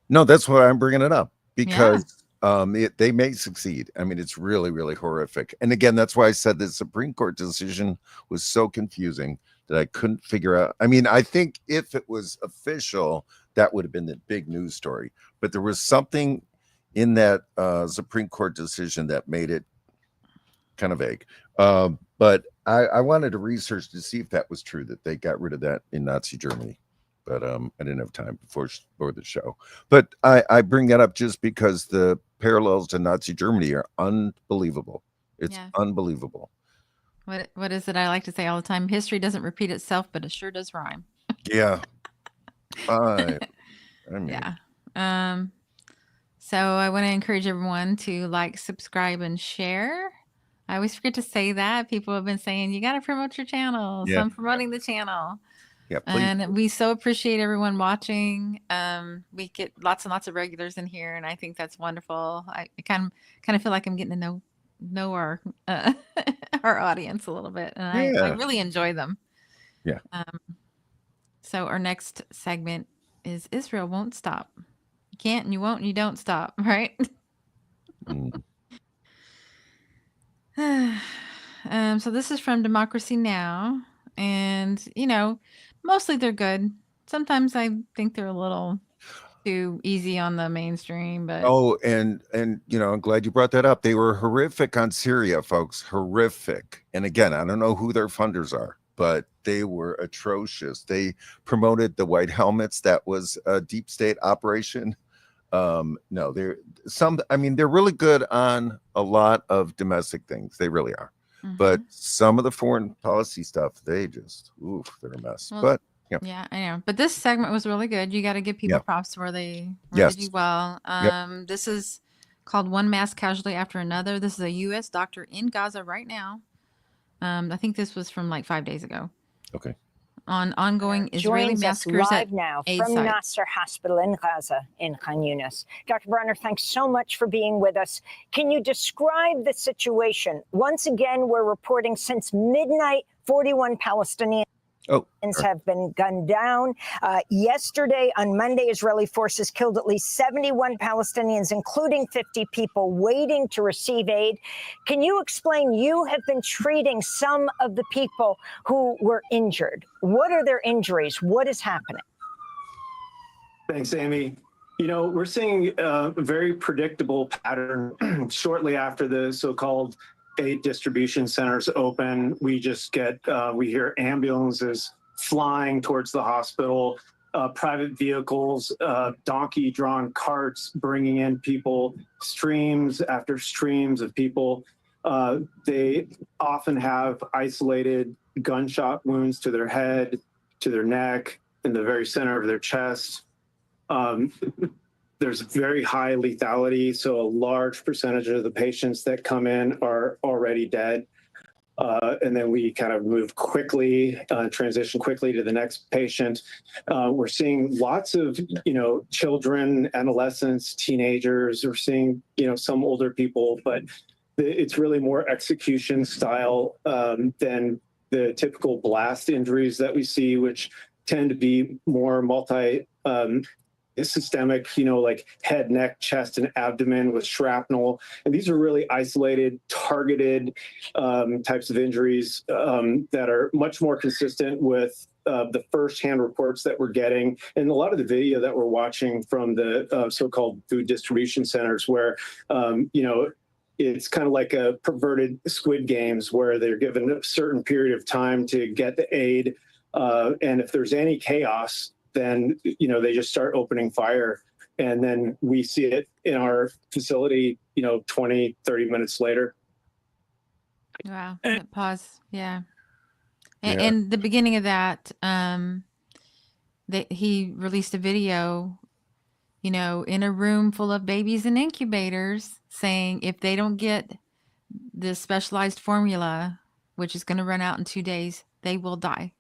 No, that's why I'm bringing it up, because they may succeed. I mean, it's really, really horrific. And again, that's why I said the Supreme Court decision was so confusing that I couldn't figure out. I mean, I think if it was official, that would have been the big news story. But there was something in that Supreme Court decision that made it kind of vague. But I wanted to research to see if that was true, that they got rid of that in Nazi Germany. But I didn't have time before the show. But I bring that up just because the parallels to Nazi Germany are unbelievable. It's unbelievable. What is it I like to say all the time? History doesn't repeat itself, but it sure does rhyme. Yeah. I mean. Yeah. So I want to encourage everyone to like, subscribe, and share. I always forget to say that. People have been saying, you got to promote your channel. So I'm promoting the channel. Yeah, please. And we so appreciate everyone watching. We get lots and lots of regulars in here, and I think that's wonderful. I kind of feel like I'm getting to know our our audience a little bit, and I really enjoy them. Yeah. So our next segment is Israel won't stop. You can't, and you won't, and you don't stop, right? So this is from Democracy Now, and mostly they're good. Sometimes I think they're a little too easy on the mainstream, but and I'm glad you brought that up. They were horrific on Syria, folks. Horrific. And again, I don't know who their funders are, but they were atrocious. They promoted the white helmets. That was a deep state operation. No, they're really good on a lot of domestic things. They really are. But some of the foreign policy stuff, they're a mess. Well, but yeah, I know. But this segment was really good. You got to give people props where they do well. This is called One Mass Casualty After Another. This is a U.S. doctor in Gaza right now. I think this was from like 5 days ago. Okay. On ongoing Israeli joins us massacres at live now aid from sites. Nasser Hospital in Gaza in Khan Yunis. Dr. Brenner, thanks so much for being with us. Can you describe the situation? Once again, we're reporting since midnight, 41 Palestinians have been gunned down. Yesterday, on Monday, Israeli forces killed at least 71 Palestinians, including 50 people waiting to receive aid. Can you explain? You have been treating some of the people who were injured. What are their injuries? What is happening? Thanks, Amy. You know, we're seeing a very predictable pattern shortly after the so-called aid distribution centers open. We just get, we hear ambulances flying towards the hospital, private vehicles, donkey-drawn carts bringing in people, streams after streams of people. They often have isolated gunshot wounds to their head, to their neck, in the very center of their chest. There's very high lethality, so a large percentage of the patients that come in are already dead. And then we kind of move quickly, transition quickly to the next patient. We're seeing lots of, children, adolescents, teenagers. We're seeing, some older people, but it's really more execution style than the typical blast injuries that we see, which tend to be more systemic, like head, neck, chest, and abdomen with shrapnel. And these are really isolated, targeted types of injuries that are much more consistent with the firsthand reports that we're getting. And a lot of the video that we're watching from the so-called food distribution centers where, it's kind of like a perverted Squid Games where they're given a certain period of time to get the aid. And if there's any chaos, then, they just start opening fire. And then we see it in our facility, 20, 30 minutes later. Wow. Pause. Yeah. And the beginning of that, he released a video, in a room full of babies and incubators saying if they don't get the specialized formula, which is going to run out in 2 days, they will die.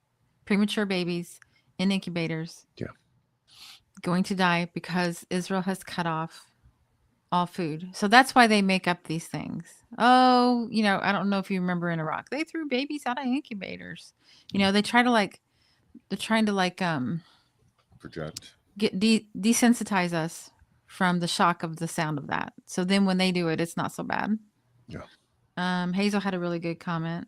Premature babies in incubators going to die because Israel has cut off all food. So that's why they make up these things. Oh, I don't know if you remember in Iraq, they threw babies out of incubators. They try to they're trying to project, desensitize us from the shock of the sound of that. So then when they do it, it's not so bad. Yeah. Hazel had a really good comment.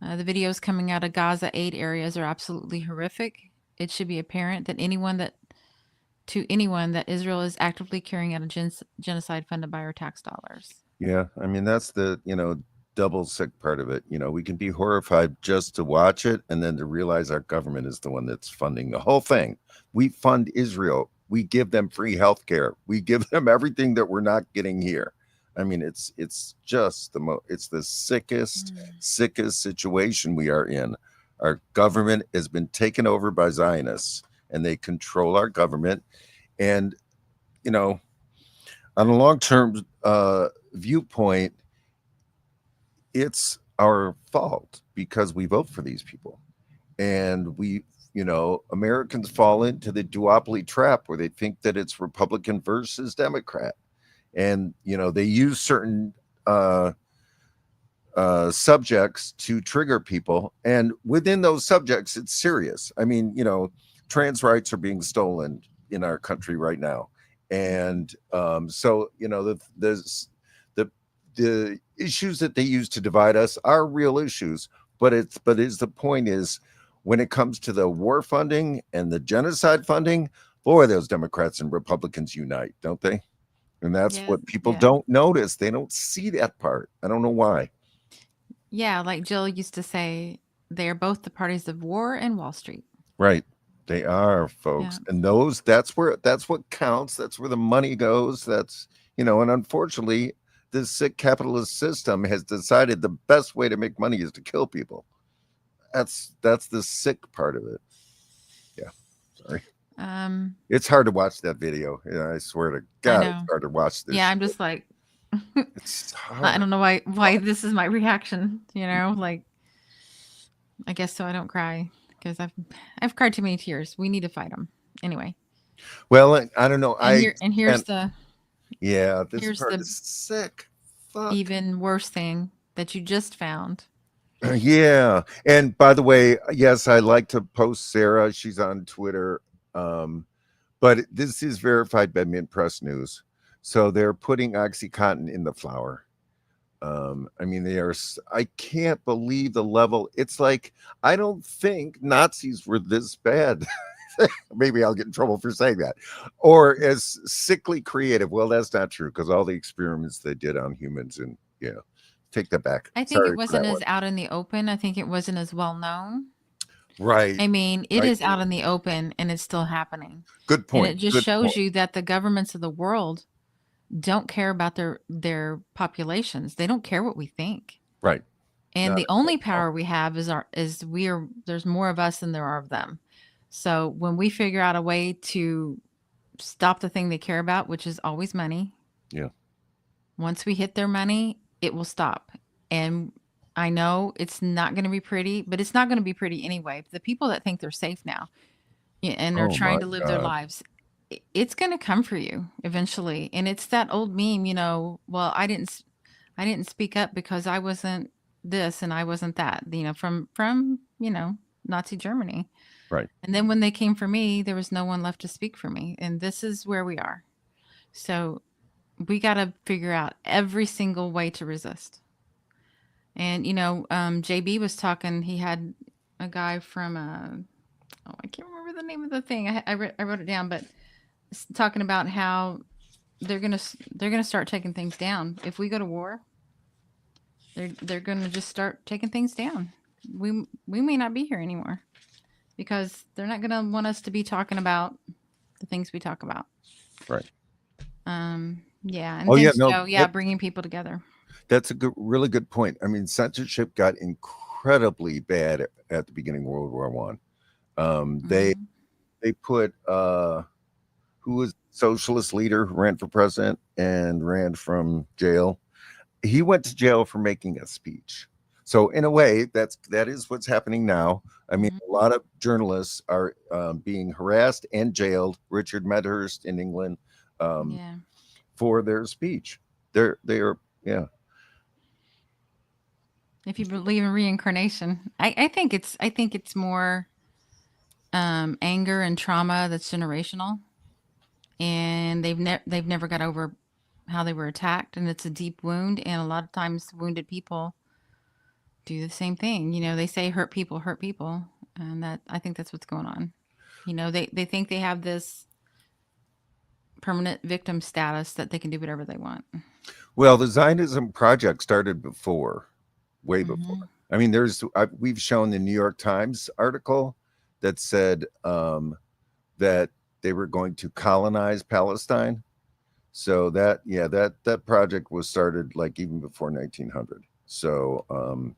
The videos coming out of Gaza aid areas are absolutely horrific. It should be apparent that anyone that Israel is actively carrying out a genocide funded by our tax dollars. Yeah, I mean, that's the, double sick part of it. We can be horrified just to watch it and then to realize our government is the one that's funding the whole thing. We fund Israel. We give them free health care. We give them everything that we're not getting here. I mean, it's just it's the sickest situation we are in. Our government has been taken over by Zionists and they control our government. And, on a long-term viewpoint, it's our fault because we vote for these people. And we, Americans fall into the duopoly trap where they think that it's Republican versus Democrat. And, they use certain subjects to trigger people. And within those subjects, it's serious. I mean, trans rights are being stolen in our country right now. And so, the issues that they use to divide us are real issues. But the point is, when it comes to the war funding and the genocide funding, boy, those Democrats and Republicans unite, don't they? And that's what people don't notice. They don't see that part. I don't know why. Yeah, like Jill used to say, they are both the parties of war and Wall Street. Right. They are, folks. Yeah. And that's what counts. That's where the money goes. That's, and unfortunately, this sick capitalist system has decided the best way to make money is to kill people. That's the sick part of it. Yeah. Sorry. Um, it's hard to watch that video. I swear to God, it's hard to watch this. Yeah, I'm just like, It's I hard. don't know why this is my reaction, like, I guess so I don't cry, because I've cried too many tears. We need to fight them. Anyway. Well, I don't know. Here's the this part is sick. Fuck. even worse thing that you just found. Yeah. And by the way, yes, I like to post Sarah. She's on Twitter. But this is verified by Mint Press News. So they're putting OxyContin in the flour. I mean, I can't believe the level. It's like, I don't think Nazis were this bad. Maybe I'll get in trouble for saying that. Or as sickly creative. Well, that's not true, because all the experiments they did on humans, and take that back. I think it wasn't as out in the open. I think it wasn't as well known. Right. I mean, it is out in the open, and it's still happening. Good point. And it just shows you that the governments of the world don't care about their populations. They don't care what we think. Right. And the only power we have is there's more of us than there are of them. So when we figure out a way to stop the thing they care about, which is always money. Yeah. Once we hit their money, it will stop. And I know it's not going to be pretty, but it's not going to be pretty anyway. The people that think they're safe now and are trying to live their lives, it's going to come for you eventually. And it's that old meme, well, I didn't speak up because I wasn't this and I wasn't that, from Nazi Germany. Right. And then when they came for me, there was no one left to speak for me. And this is where we are. So we got to figure out every single way to resist. And, JB was talking, he had a guy from, I can't remember the name of the thing. I wrote it down, but talking about how they're going to start taking things down. If we go to war, they're going to just start taking things down. We may not be here anymore because they're not going to want us to be talking about the things we talk about. Right. Yeah. And bringing people together. That's a really good point. I mean, censorship got incredibly bad at the beginning of World War I. They put who was socialist leader who ran for president and ran from jail. He went to jail for making a speech. So in a way, that is what's happening now. I mean, a lot of journalists are being harassed and jailed. Richard Medhurst in England for their speech. They're If you believe in reincarnation, I think it's more anger and trauma that's generational, and they've never got over how they were attacked, and it's a deep wound. And a lot of times, wounded people do the same thing. They say hurt people, and I think that's what's going on. They think they have this permanent victim status that they can do whatever they want. Well, the Zionism project started way before. I mean, we've shown the New York Times article that said that they were going to colonize Palestine. So that project was started like even before 1900. So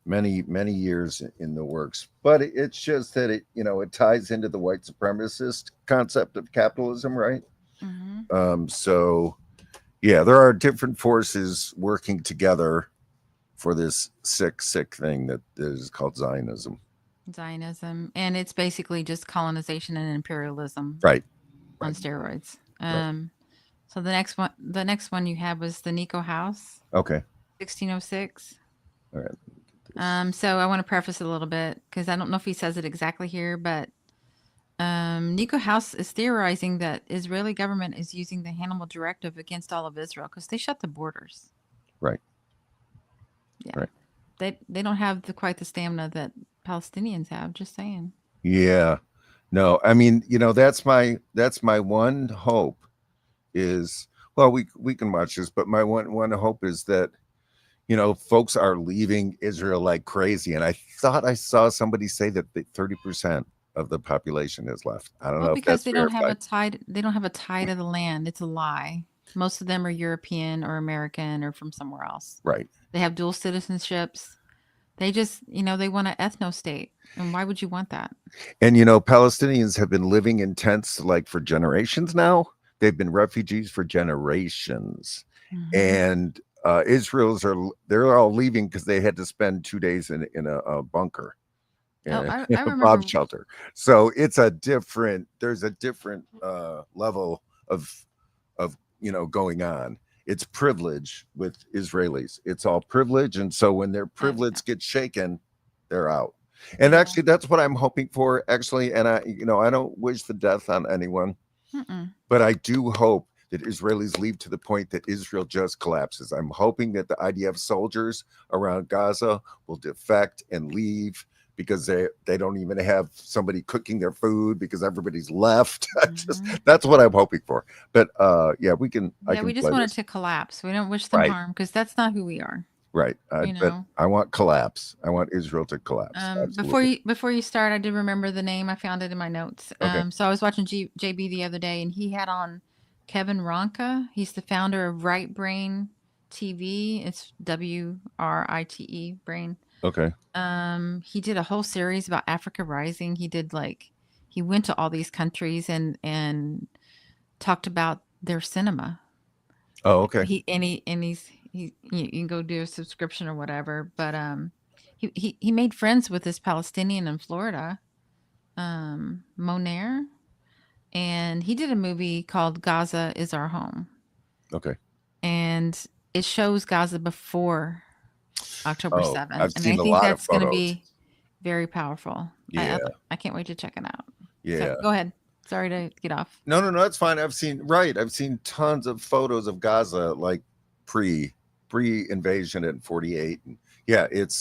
many years in the works. But it's just that it ties into the white supremacist concept of capitalism, right? So there are different forces working together for this sick thing that is called Zionism. And it's basically just colonization and imperialism, right? On steroids. So the next one you had was the Nico House. Okay. 1606. All right. So I want to preface it a little bit because I don't know if he says it exactly here, but Nico House is theorizing that Israeli government is using the Hannibal Directive against all of Israel because they shut the borders. Right. Yeah. Right. They don't have quite the stamina that Palestinians have. Just saying. Yeah. No, I mean, that's my one hope is, well, we can watch this, but my one hope is that, folks are leaving Israel like crazy. And I thought I saw somebody say that 30% of the population has left. I don't know if that's because they don't have a tie. They don't have a tie to the land. It's a lie. Most of them are European or American or from somewhere else. Right. They have dual citizenships. They just, they want an ethno state. And why would you want that? And, Palestinians have been living in tents like for generations now. They've been refugees for generations. and they're all leaving because they had to spend 2 days in a bunker. I In a remember. bomb shelter. So there's a different level of going on. It's privilege with Israelis. It's all privilege, and so when their privilege gets shaken, they're out. And actually, that's what I'm hoping for. Actually, and I don't wish the death on anyone, but I do hope that Israelis leave to the point that Israel just collapses. I'm hoping that the IDF soldiers around Gaza will defect and leave, because they don't even have somebody cooking their food because everybody's left. That's what I'm hoping for. But we can. Yeah, we just want it to collapse. We don't wish them harm, because that's not who we are. Right. But I want collapse. I want Israel to collapse. Before you start, I did remember the name. I found it in my notes. Okay. So I was watching JB the other day, and he had on Kevin Ronka. He's the founder of Right Brain TV. It's WRITE Brain. Okay. He did a whole series about Africa Rising. He went to all these countries and talked about their cinema. Oh, okay. You can go do a subscription or whatever, but he made friends with this Palestinian in Florida, Monair, and he did a movie called Gaza Is Our Home. Okay. And it shows Gaza before October 7th. I've and seen I a think lot that's of going to photos. be very powerful. Yeah. I can't wait to check it out. Yeah. So, go ahead. Sorry to get off. No, that's fine. I've seen tons of photos of Gaza, like pre-invasion in 48. And yeah, it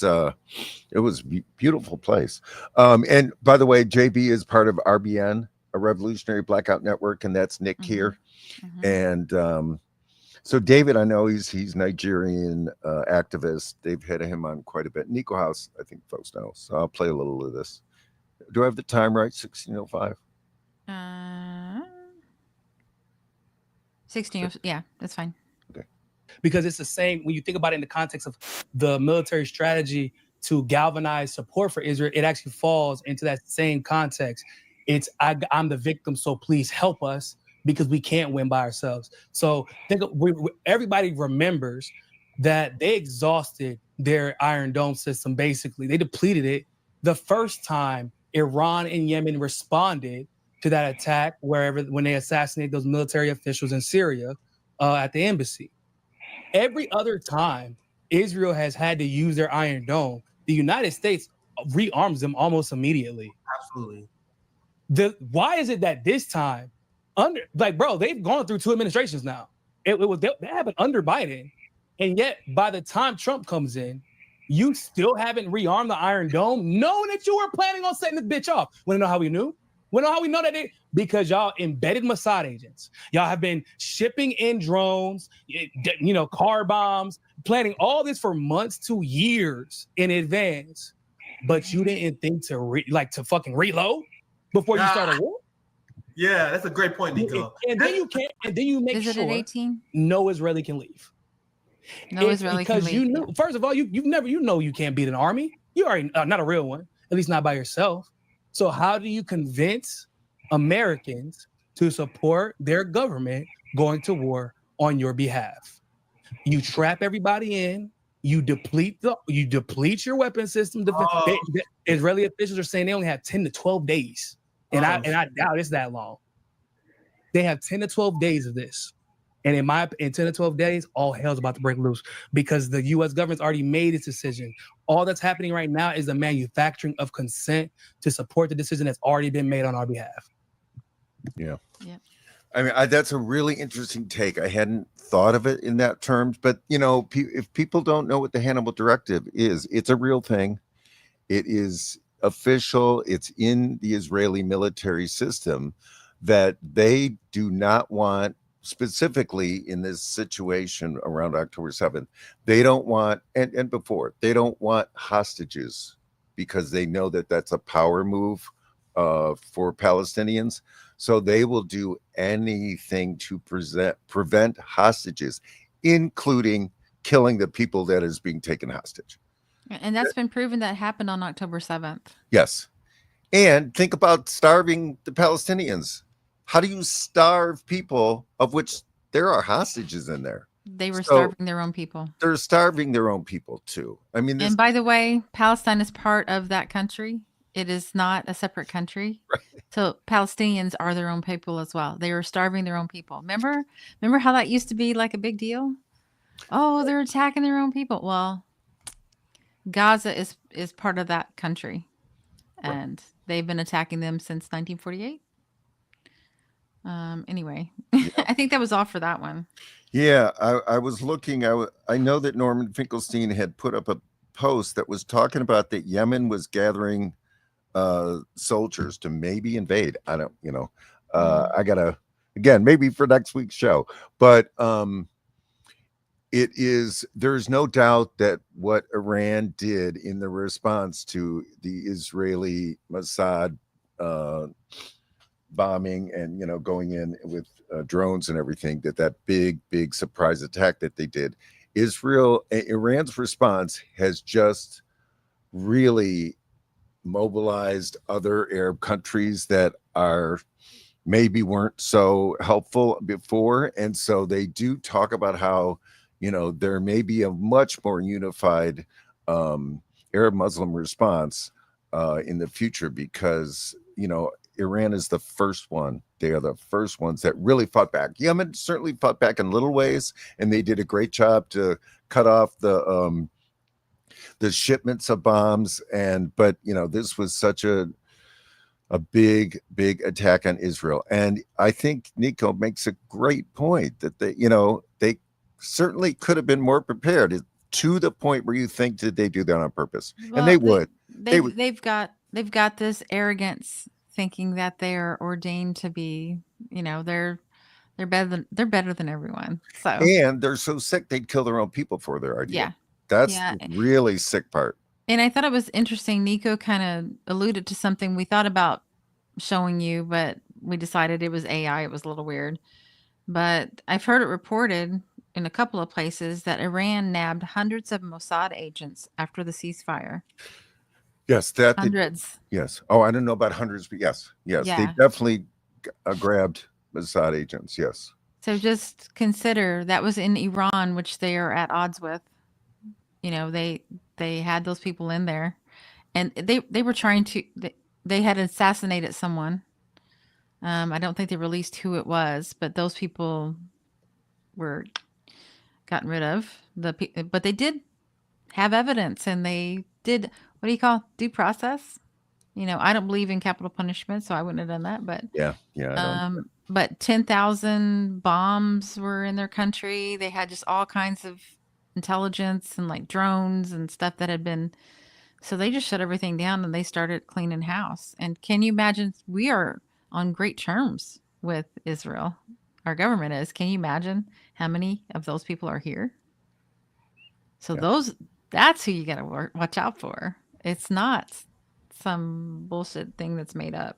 was a beautiful place. And by the way, JB is part of RBN, a Revolutionary Blackout Network, and that's Nick here. And so David, I know he's Nigerian activist. They've had him on quite a bit. Nico House, I think folks know. So I'll play a little of this. Do I have the time right? 16:05. 16. Yeah, that's fine. Okay. Because it's the same when you think about it in the context of the military strategy to galvanize support for Israel. It actually falls into that same context. It's I'm the victim, so please help us, because we can't win by ourselves. So everybody remembers that they exhausted their Iron Dome system. Basically, they depleted it the first time Iran and Yemen responded to that attack, when they assassinated those military officials in Syria at the embassy. Every other time Israel has had to use their Iron Dome, the United States rearms them almost immediately. Absolutely. Why is it that this time, they've gone through 2 administrations now. They happened under Biden, and yet by the time Trump comes in, you still haven't rearmed the Iron Dome, knowing that you were planning on setting this bitch off. Want to know how we knew? Want to know how we know that? Because y'all embedded Mossad agents. Y'all have been shipping in drones, car bombs, planning all this for months to years in advance. But you didn't think to fucking reload before you start a war? Yeah, that's a great point, Nico. And then you can't. And then you make sure. Is it at 18? No Israeli can leave. No Israeli can leave. Because you knew. First of all, you can't beat an army. You already not a real one, at least not by yourself. So how do you convince Americans to support their government going to war on your behalf? You trap everybody in. You deplete your weapon system. Israeli officials are saying they only have 10 to 12 days. And I doubt it's that long. They have 10 to 12 days of this. And in 10 to 12 days, all hell's about to break loose, because the U.S. government's already made its decision. All that's happening right now is the manufacturing of consent to support the decision that's already been made on our behalf. Yeah. I mean, that's a really interesting take. I hadn't thought of it in that terms, but if people don't know what the Hannibal Directive is, it's a real thing. It is official. It's in the Israeli military system that they do not want, specifically in this situation around October 7th, they don't want, and before, they don't want hostages, because they know that that's a power move for Palestinians. So they will do anything to prevent hostages, including killing the people that is being taken hostage. And that's been proven that happened on October 7th. Yes. And think about starving the Palestinians. How do you starve people of which there are hostages in there? They were So starving their own people. they're starving their own people too. I mean, this And by the way, Palestine is part of that country. It is not a separate country. So Palestinians are their own people as well. They are starving their own people. Remember how that used to be like a big deal? Oh, they're attacking their own people. Well, Gaza is part of that country, and they've been attacking them since 1948. Anyway, I think that was all for that one. Yeah, I was looking. I know that Norman Finkelstein had put up a post that was talking about that Yemen was gathering soldiers to maybe invade. I don't, I gotta, again, maybe for next week's show, but there's no doubt that what Iran did in the response to the Israeli Mossad bombing and going in with drones and everything, that big surprise attack that they did, Iran's response has just really mobilized other Arab countries that maybe weren't so helpful before. And so they do talk about how there may be a much more unified Arab Muslim response in the future, because Iran is the first one. They are the first ones that really fought back. Yemen certainly fought back in little ways, and they did a great job to cut off the shipments of bombs. But this was such a big attack on Israel. And I think Nico makes a great point that they certainly could have been more prepared, to the point where you think, did they do that on purpose? Well, And they would. They've got this arrogance, thinking that they're ordained to be, they're better than everyone. So, and they're so sick they'd kill their own people for their idea. Yeah. That's the really sick part. And I thought it was interesting. Nico kind of alluded to something we thought about showing you, but we decided it was AI. It was a little weird. But I've heard it reported in a couple of places that Iran nabbed hundreds of Mossad agents after the ceasefire. Yes, hundreds. Yes. Oh, I don't know about hundreds, but yes. Yeah. They definitely grabbed Mossad agents. Yes. So just consider that was in Iran, which they are at odds with. They had those people in there, and they were trying to. They had assassinated someone. I don't think they released who it was, but those people were gotten rid of. But they did have evidence, and they did, what do you call, due process? I don't believe in capital punishment, so I wouldn't have done that. But yeah. I don't. But 10,000 bombs were in their country. They had just all kinds of intelligence and like drones and stuff that had been. So they just shut everything down and they started cleaning house. And can you imagine? We are on great terms with Israel. Our government is. Can you imagine how many of those people are here? So that's who you got to watch out for. It's not some bullshit thing that's made up,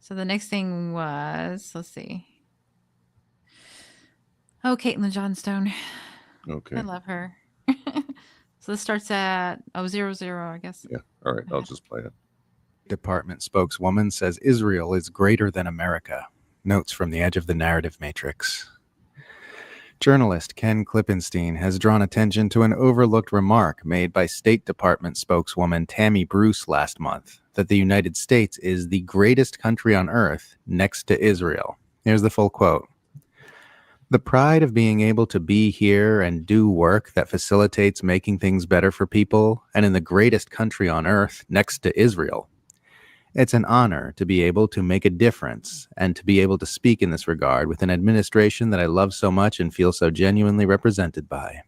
So the next thing was, let's see. Oh, Caitlin Johnstone. Okay. I love her. So this starts at 00, I guess. Yeah. All right. I'll just play it. Department spokeswoman says Israel is greater than America. Notes from the edge of the narrative matrix. Journalist Ken Klippenstein has drawn attention to an overlooked remark made by State Department spokeswoman Tammy Bruce last month, that the United States is the greatest country on earth next to Israel. Here's the full quote. The pride of being able to be here and do work that facilitates making things better for people, and in the greatest country on earth next to Israel. It's an honor to be able to make a difference and to be able to speak in this regard with an administration that I love so much and feel so genuinely represented by.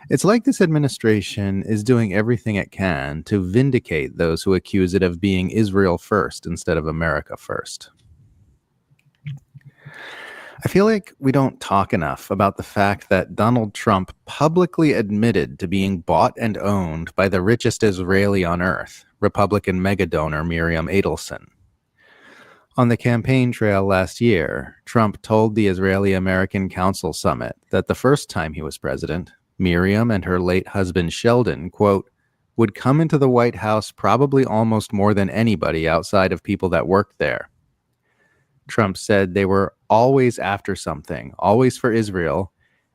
It's like this administration is doing everything it can to vindicate those who accuse it of being Israel first instead of America first. I feel like we don't talk enough about the fact that Donald Trump publicly admitted to being bought and owned by the richest Israeli on earth, Republican megadonor Miriam Adelson. On the campaign trail last year, Trump told the Israeli-American Council Summit that the first time he was president, Miriam and her late husband Sheldon, quote, would come into the White House probably almost more than anybody outside of people that worked there. Trump said they were always after something, always for Israel,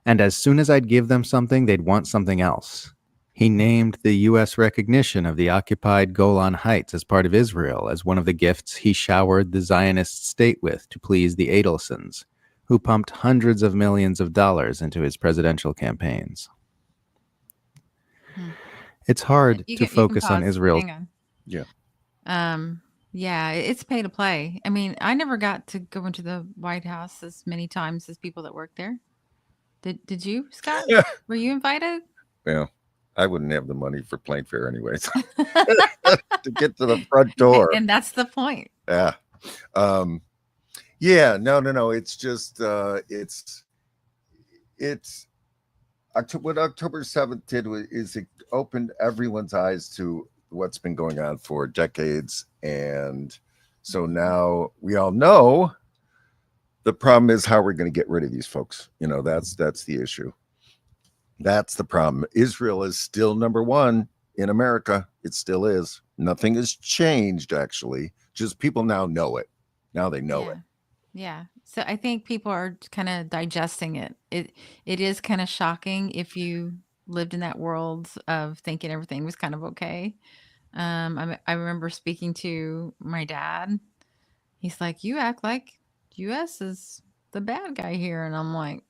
and as soon as I'd give them something, they'd want something else. He named the U.S. recognition of the occupied Golan Heights as part of Israel as one of the gifts he showered the Zionist state with to please the Adelsons, who pumped hundreds of millions of dollars into his presidential campaigns. It's hard to focus on Israel. Hang on. Yeah. Yeah, it's pay to play. I mean, I never got to go into the White House as many times as people that work there. Did you, Scott? Yeah. Were you invited? Well, I wouldn't have the money for plane fare anyways to get to the front door. And that's the point. Yeah. Yeah. No. It's just it's what October 7th did is it opened everyone's eyes to what's been going on for decades, and so now we all know. The problem is how we're going to get rid of these folks. That's the issue. That's the problem. Israel is still number one in America. It still is. Nothing has changed, actually. Just people now know it. Now they know it. Yeah. So I think people are kind of digesting it. It is kind of shocking if you lived in that world of thinking everything was kind of okay. I remember speaking to my dad. He's like, "You act like U.S. is the bad guy here," and I'm like,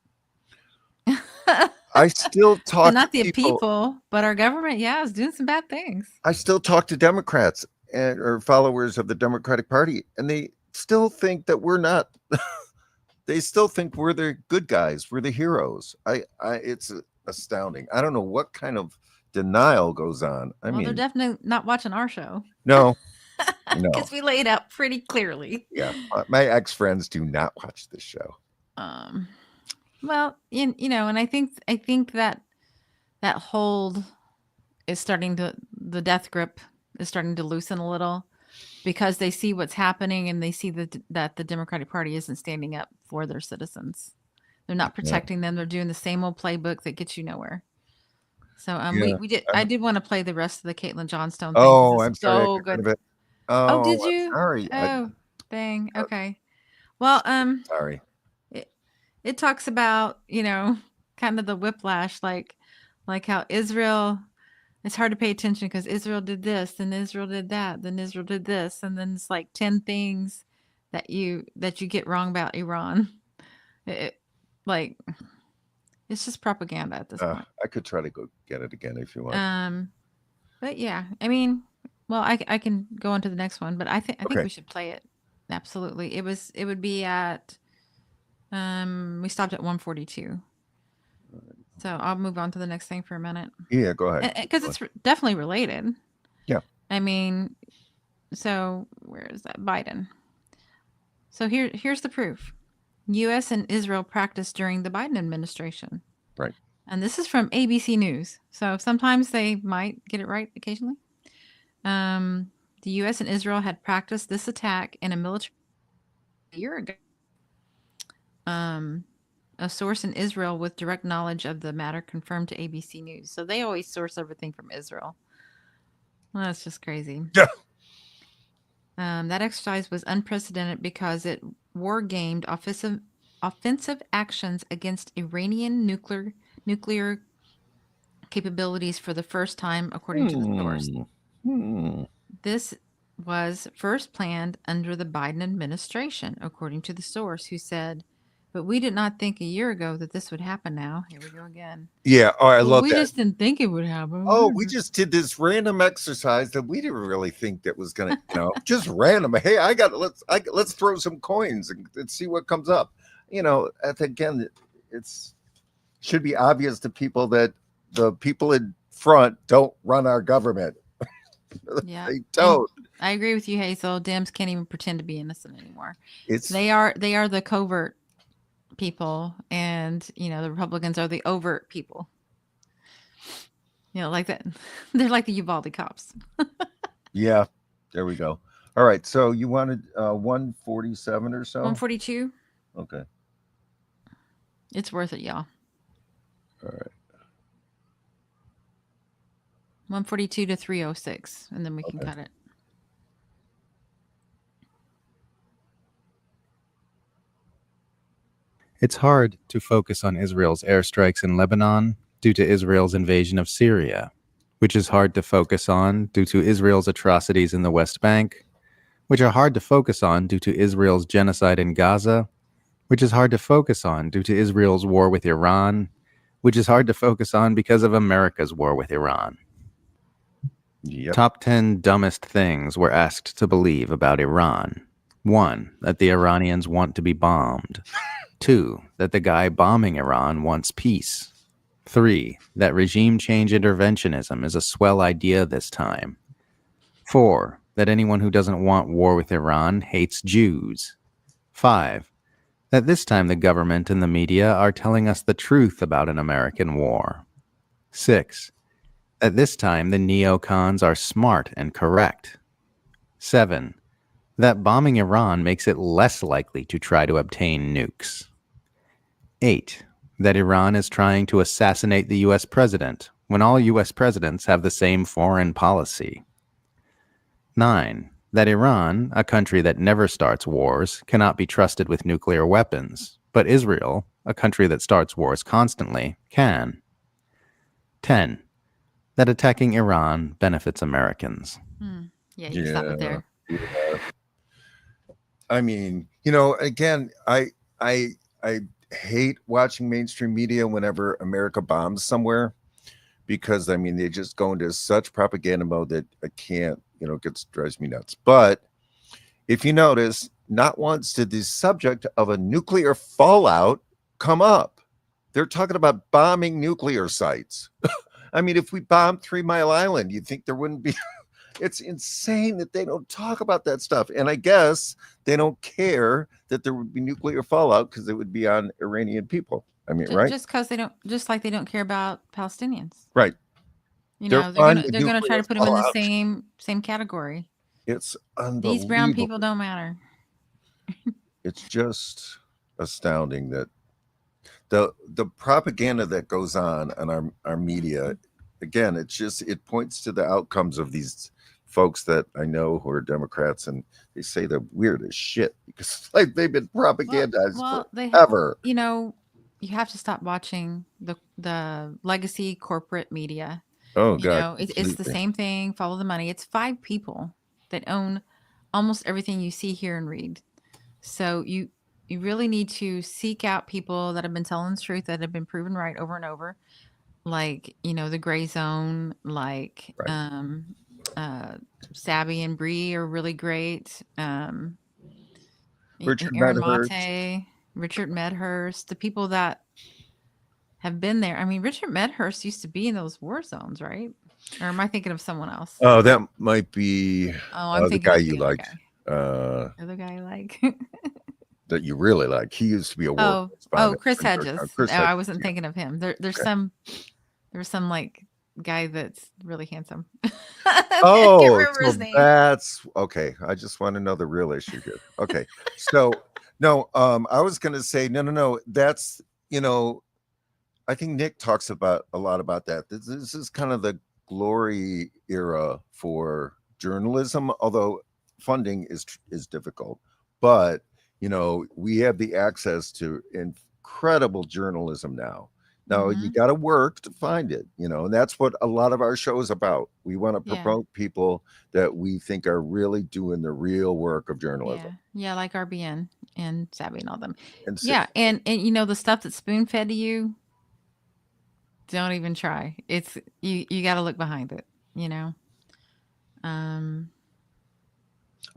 I still talk not to the people, but our government, is doing some bad things. I still talk to Democrats or followers of the Democratic Party, and they still think that we're not. They still think we're the good guys. We're the heroes. It's astounding. I don't know what kind of denial goes on. I mean, they're definitely not watching our show. No. Because we laid out pretty clearly. Yeah, my ex-friends do not watch this show. Well, and I think that hold is starting to, the death grip is starting to loosen a little, because they see what's happening and they see that the Democratic Party isn't standing up for their citizens. They're not protecting them. They're doing the same old playbook that gets you nowhere. So we did. I did want to play the rest of the Caitlin Johnstone thing. Oh, I'm sorry. So good. Oh, did you? I'm sorry. Oh, dang. Okay. Well, sorry. It talks about, kind of the whiplash, like how Israel, it's hard to pay attention because Israel did this, then Israel did that, then Israel did this, and then it's like 10 things that you get wrong about Iran. It's just propaganda at this point. I could try to go get it again if you want. But yeah, I mean, well, I can go on to the next one, but I think we should play it. Absolutely. It would be at we stopped at 142. So I'll move on to the next thing for a minute. Yeah, go ahead. Because it's definitely related. Yeah. I mean, so where is that? Biden. So here's the proof. U.S. and Israel practiced during the Biden administration. Right. And this is from ABC News. So sometimes they might get it right occasionally. The U.S. and Israel had practiced this attack in a military a year ago. A source in Israel with direct knowledge of the matter confirmed to ABC News. So they always source everything from Israel. Well, that's just crazy. Yeah. That exercise was unprecedented because it war-gamed offensive actions against Iranian nuclear capabilities for the first time, according to the source. This was first planned under the Biden administration, according to the source, who said, "But we did not think a year ago that this would happen now." Here we go again. Yeah. Oh, I love we that. We just didn't think it would happen. Oh, we just did this random exercise that we didn't really think that was going to, just random. Hey, let's throw some coins and see what comes up. Again, it's should be obvious to people that the people in front don't run our government. Yeah, they don't. And I agree with you, Hazel. Dems can't even pretend to be innocent anymore. They are the covert people, and the Republicans are the overt people. Like that. They're like the Uvalde cops. Yeah, there we go. All right, so you wanted 147 or so? 142. Okay. It's worth it, y'all. All right. 142 to 306, and then we can cut it. It's hard to focus on Israel's airstrikes in Lebanon due to Israel's invasion of Syria, which is hard to focus on due to Israel's atrocities in the West Bank, which are hard to focus on due to Israel's genocide in Gaza, which is hard to focus on due to Israel's war with Iran, which is hard to focus on because of America's war with Iran. Yep. Top 10 dumbest things we're asked to believe about Iran. 1. That the Iranians want to be bombed. 2. That the guy bombing Iran wants peace. 3. That regime change interventionism is a swell idea this time. 4. That anyone who doesn't want war with Iran hates Jews. 5. That this time the government and the media are telling us the truth about an American war. 6. That this time the neocons are smart and correct. 7. That bombing Iran makes it less likely to try to obtain nukes. 8. That Iran is trying to assassinate the U.S. president when all U.S. presidents have the same foreign policy. 9. That Iran, a country that never starts wars, cannot be trusted with nuclear weapons, but Israel, a country that starts wars constantly, can. 10. That attacking Iran benefits Americans. Yeah, you stop it there. Yeah. I mean, you know, again, I hate watching mainstream media whenever America bombs somewhere, because I mean they just go into such propaganda mode that I can't, you know, drives me nuts. But if you notice, not once did the subject of a nuclear fallout come up. They're talking about bombing nuclear sites. I mean, if we bombed 3 Mile Island, you'd think there wouldn't be. It's insane that they don't talk about that stuff. And I guess they don't care that there would be nuclear fallout because it would be on Iranian people. I mean, right? Just because they don't, just like they don't care about Palestinians. Right. You know, they're gonna try to put them in the same category. It's unbelievable. These brown people don't matter. It's just astounding that the propaganda that goes on our media, again, it points to the outcomes of these folks that I know who are Democrats, and they say the weirdest shit because like they've been propagandized forever. You know, you have to stop watching the legacy corporate media. Oh you God, know, it's the same thing. Follow the money. It's 5 people that own almost everything you see, hear, and read. So you really need to seek out people that have been telling the truth, that have been proven right over and over. Like, you know, the Gray Zone, like Sabby and Bree are really great. Richard Medhurst, the people that have been there. I mean, Richard Medhurst used to be in those war zones, right? Or am I thinking of someone else? Oh, that might be I'm the thinking guy of you the other liked. The other guy I like. That you really like. He used to be a war correspondent. Chris Hedges. Chris I Hedges, wasn't thinking of him. There's some like guy that's really handsome. Oh, so that's okay. I just want to know the real issue here. Okay. So no, I was gonna say no. That's, you know, I think Nick talks about a lot about that. This is kind of the glory era for journalism, although funding is difficult. But you know, we have the access to incredible journalism now. Now you got to work to find it, you know, and that's what a lot of our show is about. We want to promote people that we think are really doing the real work of journalism. Yeah, like RBN and Savvy and all them. And and you know, the stuff that's spoon fed to you, don't even try. It's you got to look behind it, you know.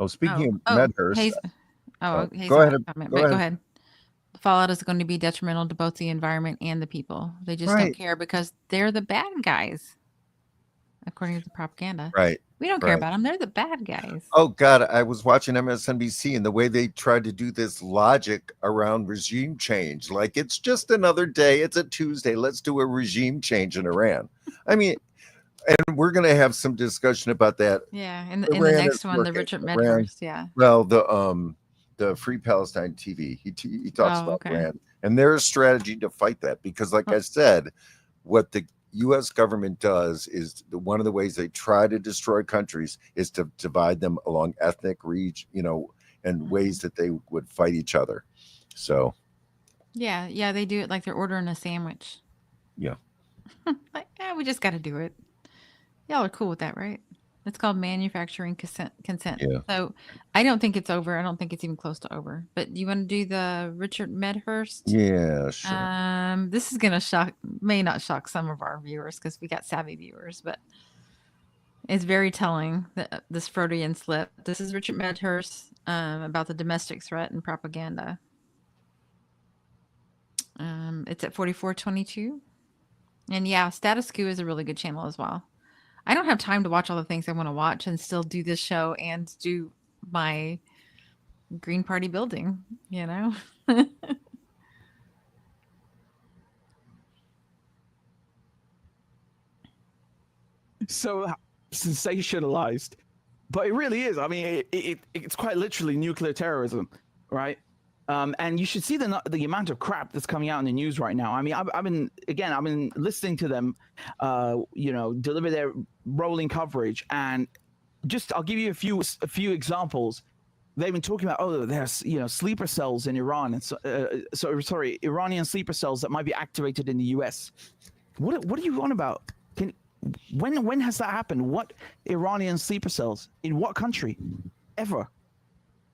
Speaking of Medhurst. Go ahead. The fallout is going to be detrimental to both the environment and the people. They just don't care because they're the bad guys, according to the propaganda. Right. We don't care about them. They're the bad guys. Oh God, I was watching MSNBC and the way they tried to do this logic around regime change, like it's just another day. It's a Tuesday. Let's do a regime change in Iran. I mean, and we're going to have some discussion about that. Yeah, in the next one, the Richard Medhurst. Yeah. Well, the Free Palestine TV. He talks about Iran and their strategy to fight that, because, like I said, what the U.S. government does is one of the ways they try to destroy countries is to divide them along ethnic region, you know, and ways that they would fight each other. So, Yeah, they do it like they're ordering a sandwich. Yeah. Like, yeah, we just got to do it. Y'all are cool with that, right? It's called manufacturing consent. Yeah. So I don't think it's over. I don't think it's even close to over. But do you want to do the Richard Medhurst? Yeah, sure. This is gonna may not shock some of our viewers because we got savvy viewers, but it's very telling that this Freudian slip. This is Richard Medhurst about the domestic threat and propaganda. It's at 4422. And yeah, Status Quo is a really good channel as well. I don't have time to watch all the things I want to watch and still do this show and do my Green Party building, you know? So sensationalized, but it really is. I mean, it's quite literally nuclear terrorism, right? And you should see the amount of crap that's coming out in the news right now. I mean, I've been listening to them, deliver their rolling coverage, and I'll give you a few examples. They've been talking about there's sleeper cells in Iran, and Iranian sleeper cells that might be activated in the U.S. What are you on about? When has that happened? What Iranian sleeper cells in what country? Ever?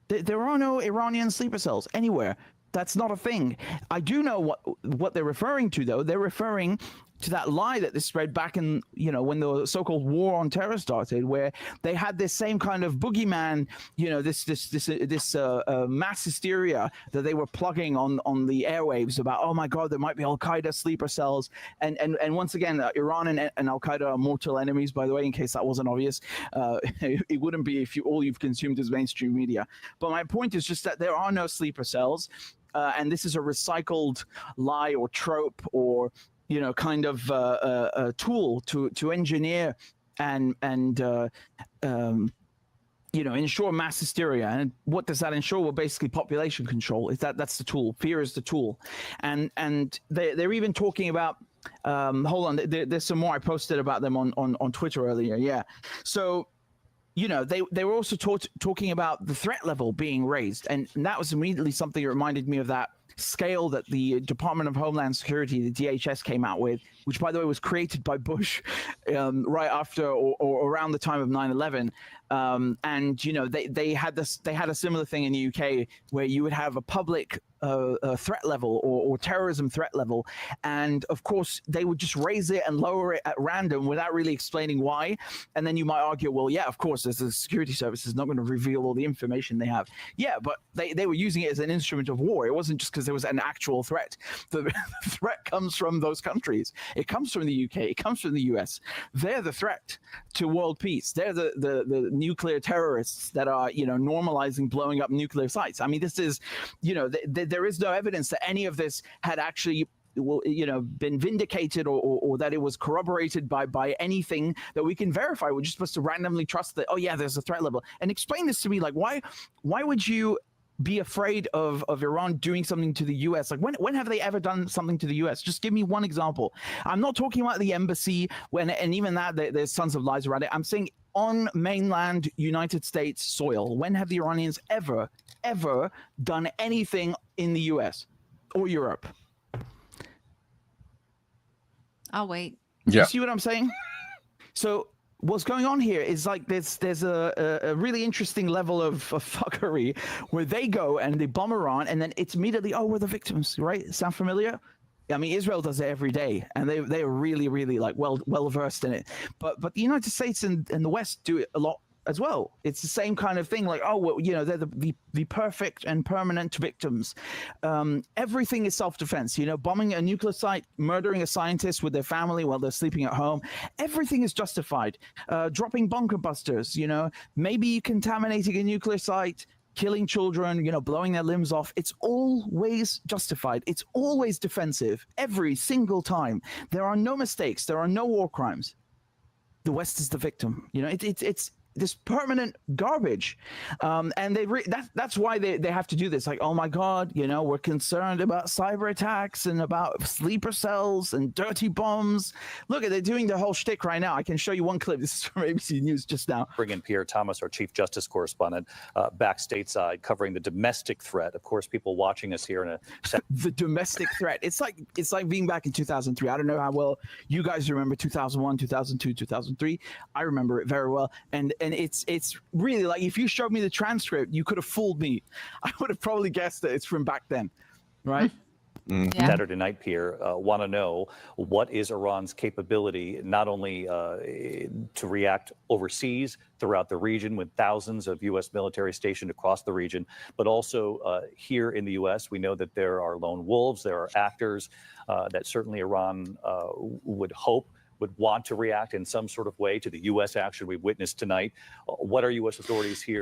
There are no Iranian sleeper cells anywhere. That's not a thing. I do know what they're referring to, though. They're referring to that lie that they spread back in, when the so-called war on terror started, where they had this same kind of boogeyman, this mass hysteria that they were plugging on the airwaves about, oh my God, there might be Al-Qaeda sleeper cells. And once again, Iran and Al-Qaeda are mortal enemies, by the way, in case that wasn't obvious. It wouldn't be if all you've consumed is mainstream media. But my point is just that there are no sleeper cells. And this is a recycled lie or trope or kind of a tool to engineer and ensure mass hysteria. And what does that ensure? Well, basically population control. That's the tool. Fear is the tool. And they're even talking about hold on, there's some more I posted about them on Twitter earlier. Yeah. So they were also talking about the threat level being raised, and that was immediately something that reminded me of that scale that the Department of Homeland Security, the DHS, came out with, which, by the way, was created by Bush right after or around the time of 9/11. And they had a similar thing in the UK where you would have a public threat level or terrorism threat level, and of course they would just raise it and lower it at random without really explaining why. And then you might argue, well, yeah, of course, as the security service is not going to reveal all the information they have. Yeah, but they were using it as an instrument of war. It wasn't just because there was an actual threat. The threat comes from those countries. It comes from the UK. It comes from the US. They're the threat to world peace. They're the nuclear terrorists that are normalizing blowing up nuclear sites. I mean, this is there is no evidence that any of this had actually been vindicated or that it was corroborated by anything that we can verify. We're just supposed to randomly trust that, oh yeah, there's a threat level. And explain this to me, like why would you be afraid of Iran doing something to the US? Like when have they ever done something to the US? Just give me one example. I'm not talking about the embassy and even that there's tons of lies around it. I'm saying on mainland United States soil. When have the Iranians ever done anything in the US or Europe? I'll wait. Yeah. You see what I'm saying? So what's going on here is like there's a really interesting level of fuckery where they go and they bomb Iran and then it's immediately, oh, we're the victims, right? Sound familiar? I mean, Israel does it every day, and they are really, really like well versed in it. But the United States and the West do it a lot as well. It's the same kind of thing. Like, oh, well, they're the perfect and permanent victims. Everything is self-defense. Bombing a nuclear site, murdering a scientist with their family while they're sleeping at home. Everything is justified. Dropping bunker busters. Maybe contaminating a nuclear site. Killing children, blowing their limbs off. It's always justified. It's always defensive every single time. There are no mistakes. There are no war crimes. The West is the victim. It's this permanent garbage, and that's why they have to do this. Like, oh my God, we're concerned about cyber attacks and about sleeper cells and dirty bombs. Look, they're doing the whole shtick right now. I can show you one clip. This is from ABC News just now. Bring in Pierre Thomas, our chief justice correspondent, back stateside, covering the domestic threat. Of course, people watching us here in a the domestic threat. It's like being back in 2003. I don't know how well you guys remember 2001, 2002, 2003. I remember it very well, and it's really like, if you showed me the transcript, you could have fooled me. I would have probably guessed that it's from back then, right? Yeah. Saturday night, Pierre, want to know what is Iran's capability, not only to react overseas throughout the region with thousands of U.S. military stationed across the region, but also here in the U.S. We know that there are lone wolves, there are actors that certainly Iran would want to react in some sort of way to the U.S. action we witnessed tonight. What are U.S. authorities here?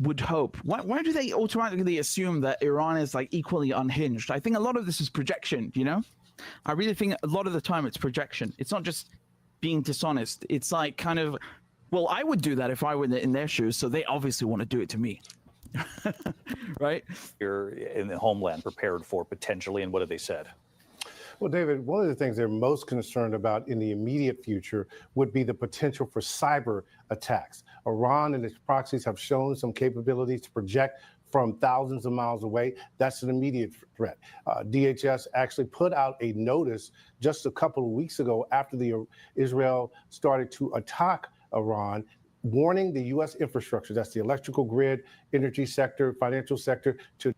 Would hope. Why do they automatically assume that Iran is like equally unhinged? I think a lot of this is projection, I really think a lot of the time it's projection. It's not just being dishonest. It's like kind of, well, I would do that if I were in their shoes, so they obviously want to do it to me. Right? You're in the homeland prepared for potentially, and what have they said? Well, David, one of the things they're most concerned about in the immediate future would be the potential for cyber attacks. Iran and its proxies have shown some capabilities to project from thousands of miles away. That's an immediate threat. DHS actually put out a notice just a couple of weeks ago after Israel started to attack Iran, warning the U.S. infrastructure, that's the electrical grid, energy sector, financial sector, to.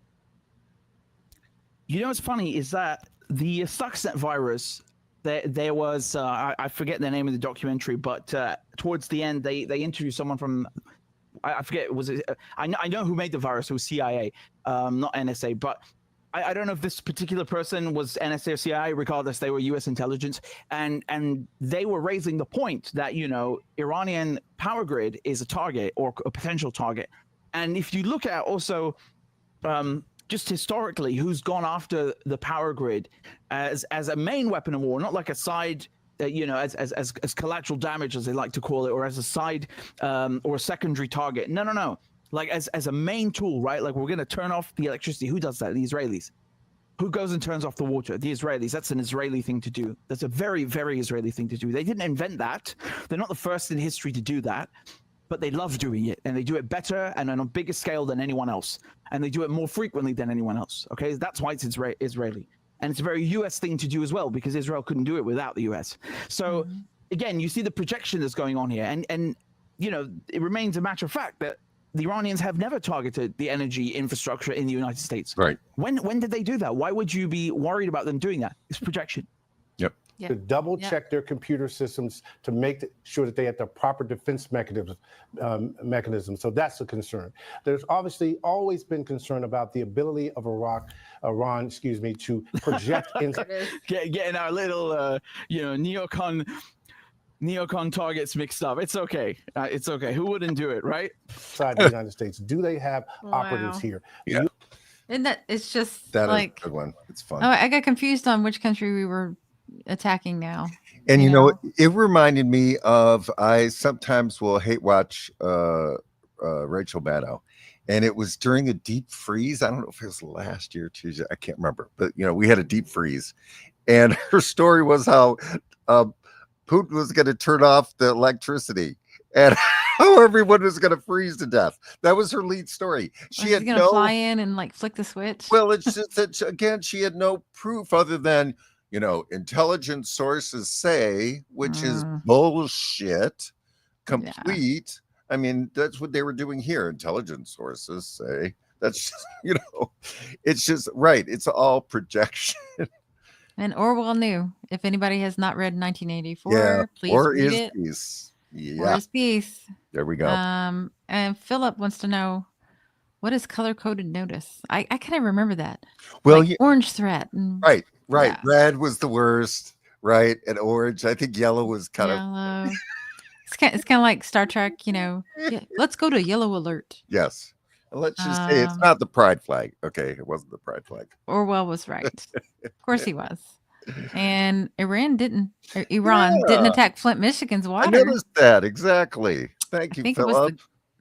What's funny is that the Stuxnet virus, there was, I forget the name of the documentary, but towards the end, they interviewed someone from, I forget, was it, I know who made the virus, it was CIA, not NSA, but I don't know if this particular person was NSA or CIA, regardless, they were US intelligence, and they were raising the point that, Iranian power grid is a target or a potential target. And if you look at also, just historically, who's gone after the power grid as a main weapon of war, not like a side, as collateral damage, as they like to call it, or as a side or a secondary target. No. Like as a main tool, right? Like, we're going to turn off the electricity. Who does that? The Israelis. Who goes and turns off the water? The Israelis. That's an Israeli thing to do. That's a very, very Israeli thing to do. They didn't invent that. They're not the first in history to do that. But they love doing it, and they do it better and on a bigger scale than anyone else, and they do it more frequently than anyone else. Okay, that's why it's Israeli, and it's a very U.S. thing to do as well, because Israel couldn't do it without the U.S. So again, you see the projection that's going on here, and it remains a matter of fact that the Iranians have never targeted the energy infrastructure in the United States. Right. When did they do that? Why would you be worried about them doing that? It's projection. Yep. To double check their computer systems to make sure that they have the proper defense mechanism. So that's a concern. There's obviously always been concern about the ability of Iran, to project getting our little, neocon targets mixed up. It's okay. It's okay. Who wouldn't do it, right? Inside the United States. Do they have operatives here? Yeah. And that it's just that like is a good one. It's fun. Oh, I got confused on which country we were attacking now. And it reminded me of, I sometimes will hate watch Rachel Maddow, and it was during a deep freeze. I don't know if it was last year, Tuesday, I can't remember, but we had a deep freeze, and her story was how Putin was going to turn off the electricity and how everyone was going to freeze to death. That was her lead story. She had going to fly in and like flick the switch. Well, it's just that, again, she had no proof other than intelligence sources say, which is bullshit, complete. Yeah. I mean, that's what they were doing here. Intelligence sources say. That's just, it's just right. It's all projection. And Orwell knew. If anybody has not read 1984, please read it. Peace. Yeah. War is Peace. There we go. And Philip wants to know, what is color-coded notice? I kind of remember that. Well, like orange threat. And, right. Yeah. Red was the worst, right? And orange. I think yellow was kind of. It's kind of like Star Trek, let's go to yellow alert. Yes. Let's just say it's not the pride flag. Okay, it wasn't the pride flag. Orwell was right. Of course he was. And Iran didn't attack Flint, Michigan's water. I noticed that, exactly. Thank you, I think Philip.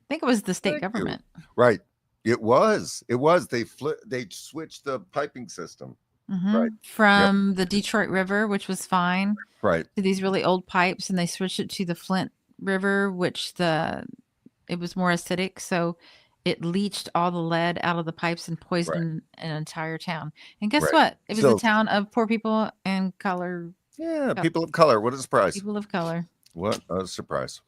it was the state Thank you. government. Right. It was. They switched the piping system. Right. From the Detroit River, which was fine, Right. to these really old pipes, and they switched it to the Flint River, which it was more acidic, so it leached all the lead out of the pipes and poisoned an entire town. And guess what? It was a town of poor people and color. Yeah, people of color. What a surprise! People of color. What a surprise!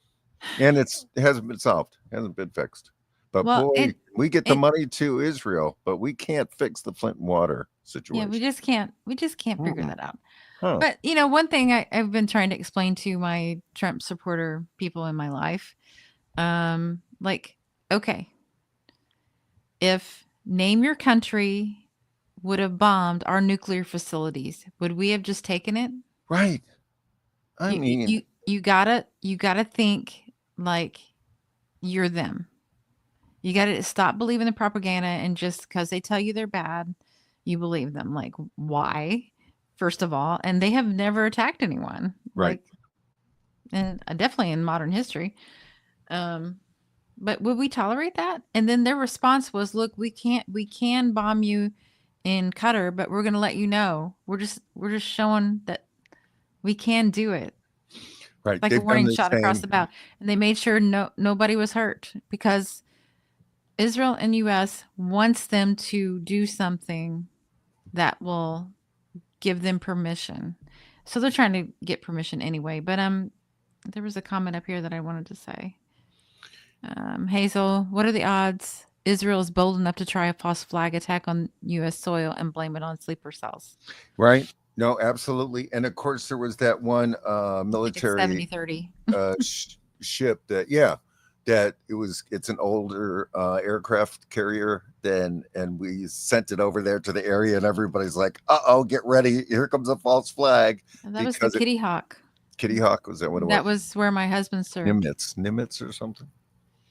And it hasn't been solved. Hasn't been fixed. But boy, we get the money to Israel, but we can't fix the Flint water situation. Yeah, we just can't figure that out. Huh. But one thing I've been trying to explain to my Trump supporter people in my life, okay, if Name Your Country would have bombed our nuclear facilities, would we have just taken it? Right. I mean, you gotta think like you're them. You got to stop believing the propaganda, and just because they tell you they're bad, you believe them. Like, why? First of all, and they have never attacked anyone, right? And definitely in modern history. But would we tolerate that? And then their response was, "Look, we can bomb you in Qatar, but we're going to let you know. We're just showing that we can do it." Right, like a warning shot across the bow, and they made sure nobody was hurt, because Israel and U.S. wants them to do something that will give them permission. So they're trying to get permission anyway. But there was a comment up here that I wanted to say. Hazel, what are the odds Israel is bold enough to try a false flag attack on U.S. soil and blame it on sleeper cells? Right. No, absolutely. And of course, there was that one military 70-30 ship that it's an older aircraft carrier and we sent it over there to the area, and everybody's like, uh-oh, get ready, here comes a false flag. And that was the Kitty Hawk. Kitty Hawk, was that what it was? That was where my husband served. Nimitz or something.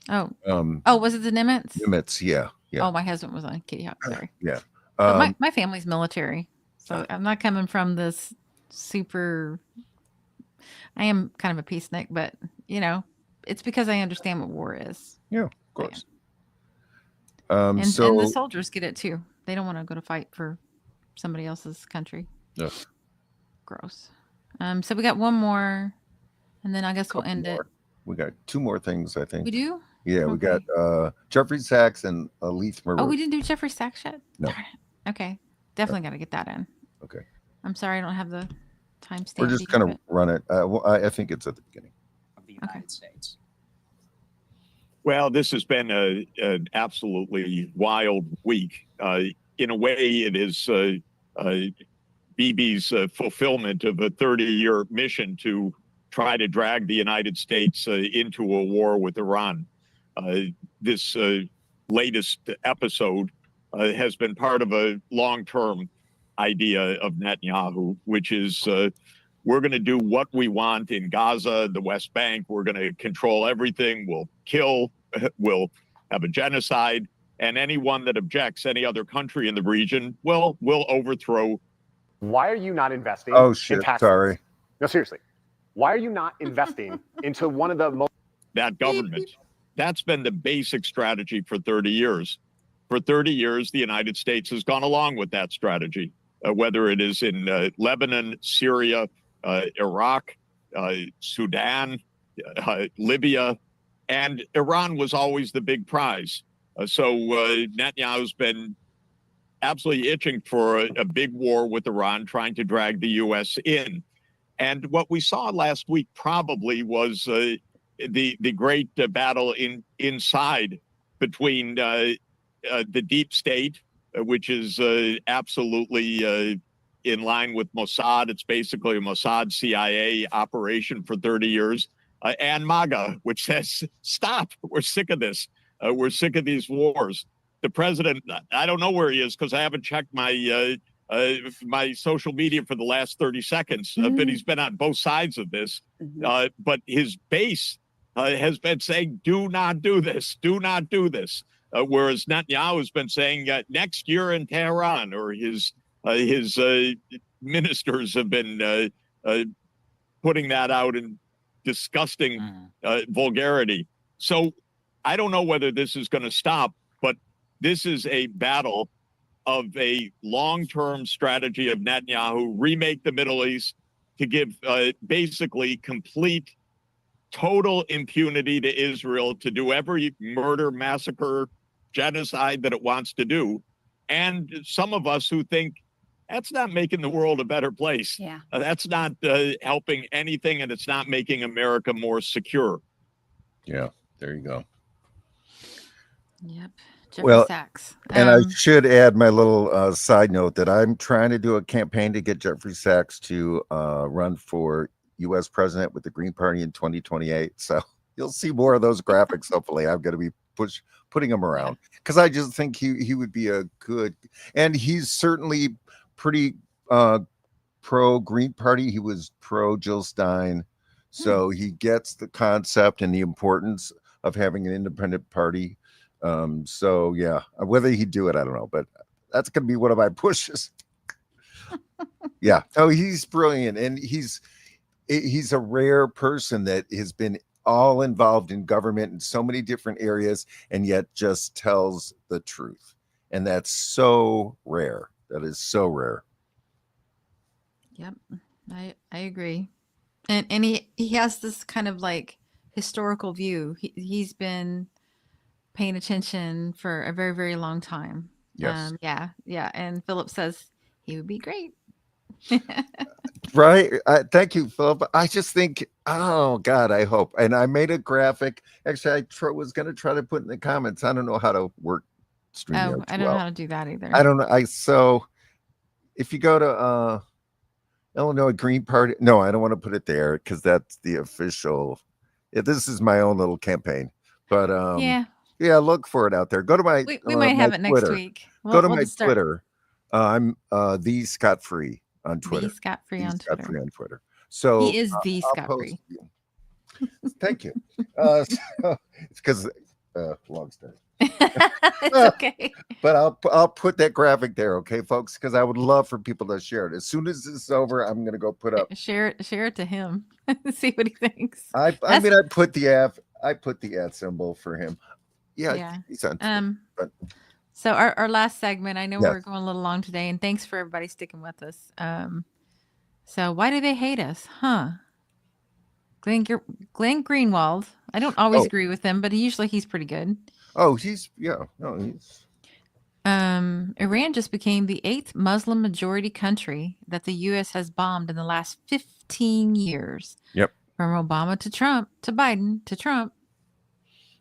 Was it the Nimitz? Nimitz, yeah. Oh, my husband was on Kitty Hawk, sorry. Yeah. But my family's military, so I'm not coming from this super, I am kind of a peacenik, but it's because I understand what war is. Yeah, of course. And the soldiers get it too. They don't want to go to fight for somebody else's country. Yeah. Gross. So we got one more, and then I guess we'll end it. We got two more things, I think. We do? Yeah, we got Jeffrey Sachs and Leith Maroon. Oh, we didn't do Jeffrey Sachs yet? No. Okay. Definitely got to get that in. Okay. I'm sorry I don't have the timestamp. We're just going to run it. I think it's at the beginning. Of the United States. Well, this has been an absolutely wild week. In a way, it is Bibi's fulfillment of a 30-year mission to try to drag the United States into a war with Iran. This latest episode has been part of a long-term idea of Netanyahu, which is we're going to do what we want in Gaza, the West Bank. We're going to control everything. We'll kill. We'll have a genocide. And anyone that objects, any other country in the region, we'll overthrow. Why are you not investing in taxes? Sorry. No, seriously. Why are you not investing into one of the most... That government. That's been the basic strategy for 30 years. For 30 years, the United States has gone along with that strategy, whether it is in Lebanon, Syria, Iraq, Sudan, Libya, and Iran was always the big prize. So Netanyahu's been absolutely itching for a big war with Iran, trying to drag the U.S. in. And what we saw last week probably was the great battle inside between the deep state, which is absolutely in line with Mossad. It's basically a Mossad CIA operation for 30 years. And MAGA, which says, stop, we're sick of this. We're sick of these wars. The president, I don't know where he is because I haven't checked my my social media for the last 30 seconds, but he's been on both sides of this. But his base has been saying, do not do this, do not do this. Whereas Netanyahu has been saying next year in Tehran, or his ministers have been putting that out in disgusting vulgarity. So I don't know whether this is going to stop, but this is a battle of a long-term strategy of Netanyahu, remake the Middle East to give basically complete, total impunity to Israel to do every murder, massacre, genocide that it wants to do. And some of us who think that's not making the world a better place. Yeah. That's not helping anything, and it's not making America more secure. Yeah, there you go. Yep. Jeffrey Well, Sachs. and I should add my little side note that I'm trying to do a campaign to get Jeffrey Sachs to run for U.S. president with the Green Party in 2028. So you'll see more of those graphics. Hopefully, I'm going to be putting him around because I just think he would be a good, and he's certainly pretty pro Green Party. He was pro Jill Stein, so he gets the concept and the importance of having an independent party. So yeah, whether he'd do it, I don't know, but that's going to be one of my pushes. Yeah. Oh, he's brilliant. And he's a rare person that has been all involved in government in so many different areas and yet just tells the truth. And that's so rare. That is so rare. Yep. I agree. And he has this kind of like historical view. He's been paying attention for a very, very long time. Yes. Yeah. And Philip says he would be great. Right. Thank you, Philip. I just think, oh God, I hope. And I made a graphic. Actually, I was going to try to put in the comments. I don't know how to work StreamYard. I don't know how to do that either. I don't know. So if you go to Illinois Green Party, no, I don't want to put it there because that's the official. Yeah, this is my own little campaign. But yeah, look for it out there. Go to my. We might have it next Twitter. week. Go to my Twitter. I'm the Scott Free on Twitter. The Scott Free on Scott Twitter. Free on Twitter. So he is the Scott Free. Thank you. So, it's because long story. It's okay. But I'll put that graphic there, okay, folks? Because I would love for people to share it. As soon as this is over, I'm gonna go put up. Share it to him. See what he thinks. I put the ad symbol for him. Yeah. He's on Twitter, but so our last segment, I know Yes. we're going a little long today, and thanks for everybody sticking with us. So why do they hate us? Huh? Glenn Greenwald. I don't always agree with him, but he's pretty good. Oh, he's Iran just became the 8th Muslim majority country that the U.S. has bombed in the last 15 years. Yep. From Obama to Trump to Biden to Trump.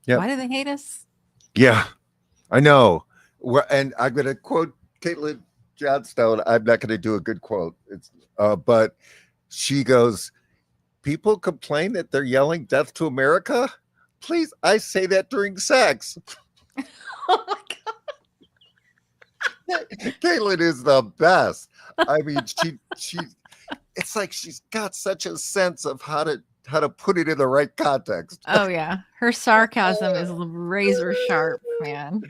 Yep. Why do they hate us? Yeah, I know. And I'm going to quote Caitlin Johnstone. I'm not going to do a good quote. But she goes, people complain that they're yelling death to America. Please, I say that during sex. Oh my God. Caitlin is the best. I mean, she it's like she's got such a sense of how to put it in the right context. Oh yeah. Her sarcasm is razor sharp, man.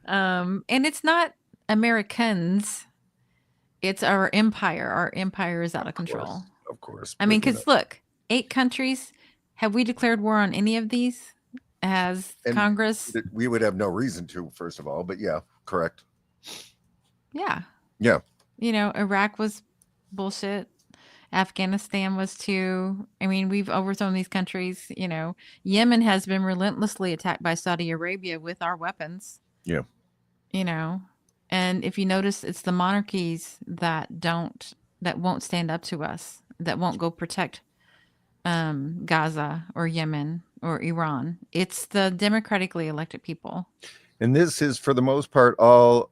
And it's not Americans. It's our empire. Our empire is out of control. Of course. I mean, because look, 8 countries. Have we declared war on any of these? Has Congress? We would have no reason to, first of all, but yeah, correct. Yeah. Yeah. You know, Iraq was bullshit. Afghanistan was too. I mean, we've overthrown these countries. You know, Yemen has been relentlessly attacked by Saudi Arabia with our weapons. Yeah. You know, and if you notice, it's the monarchies that won't stand up to us, that won't go protect Gaza or Yemen or Iran. It's the democratically elected people. And this is, for the most part, all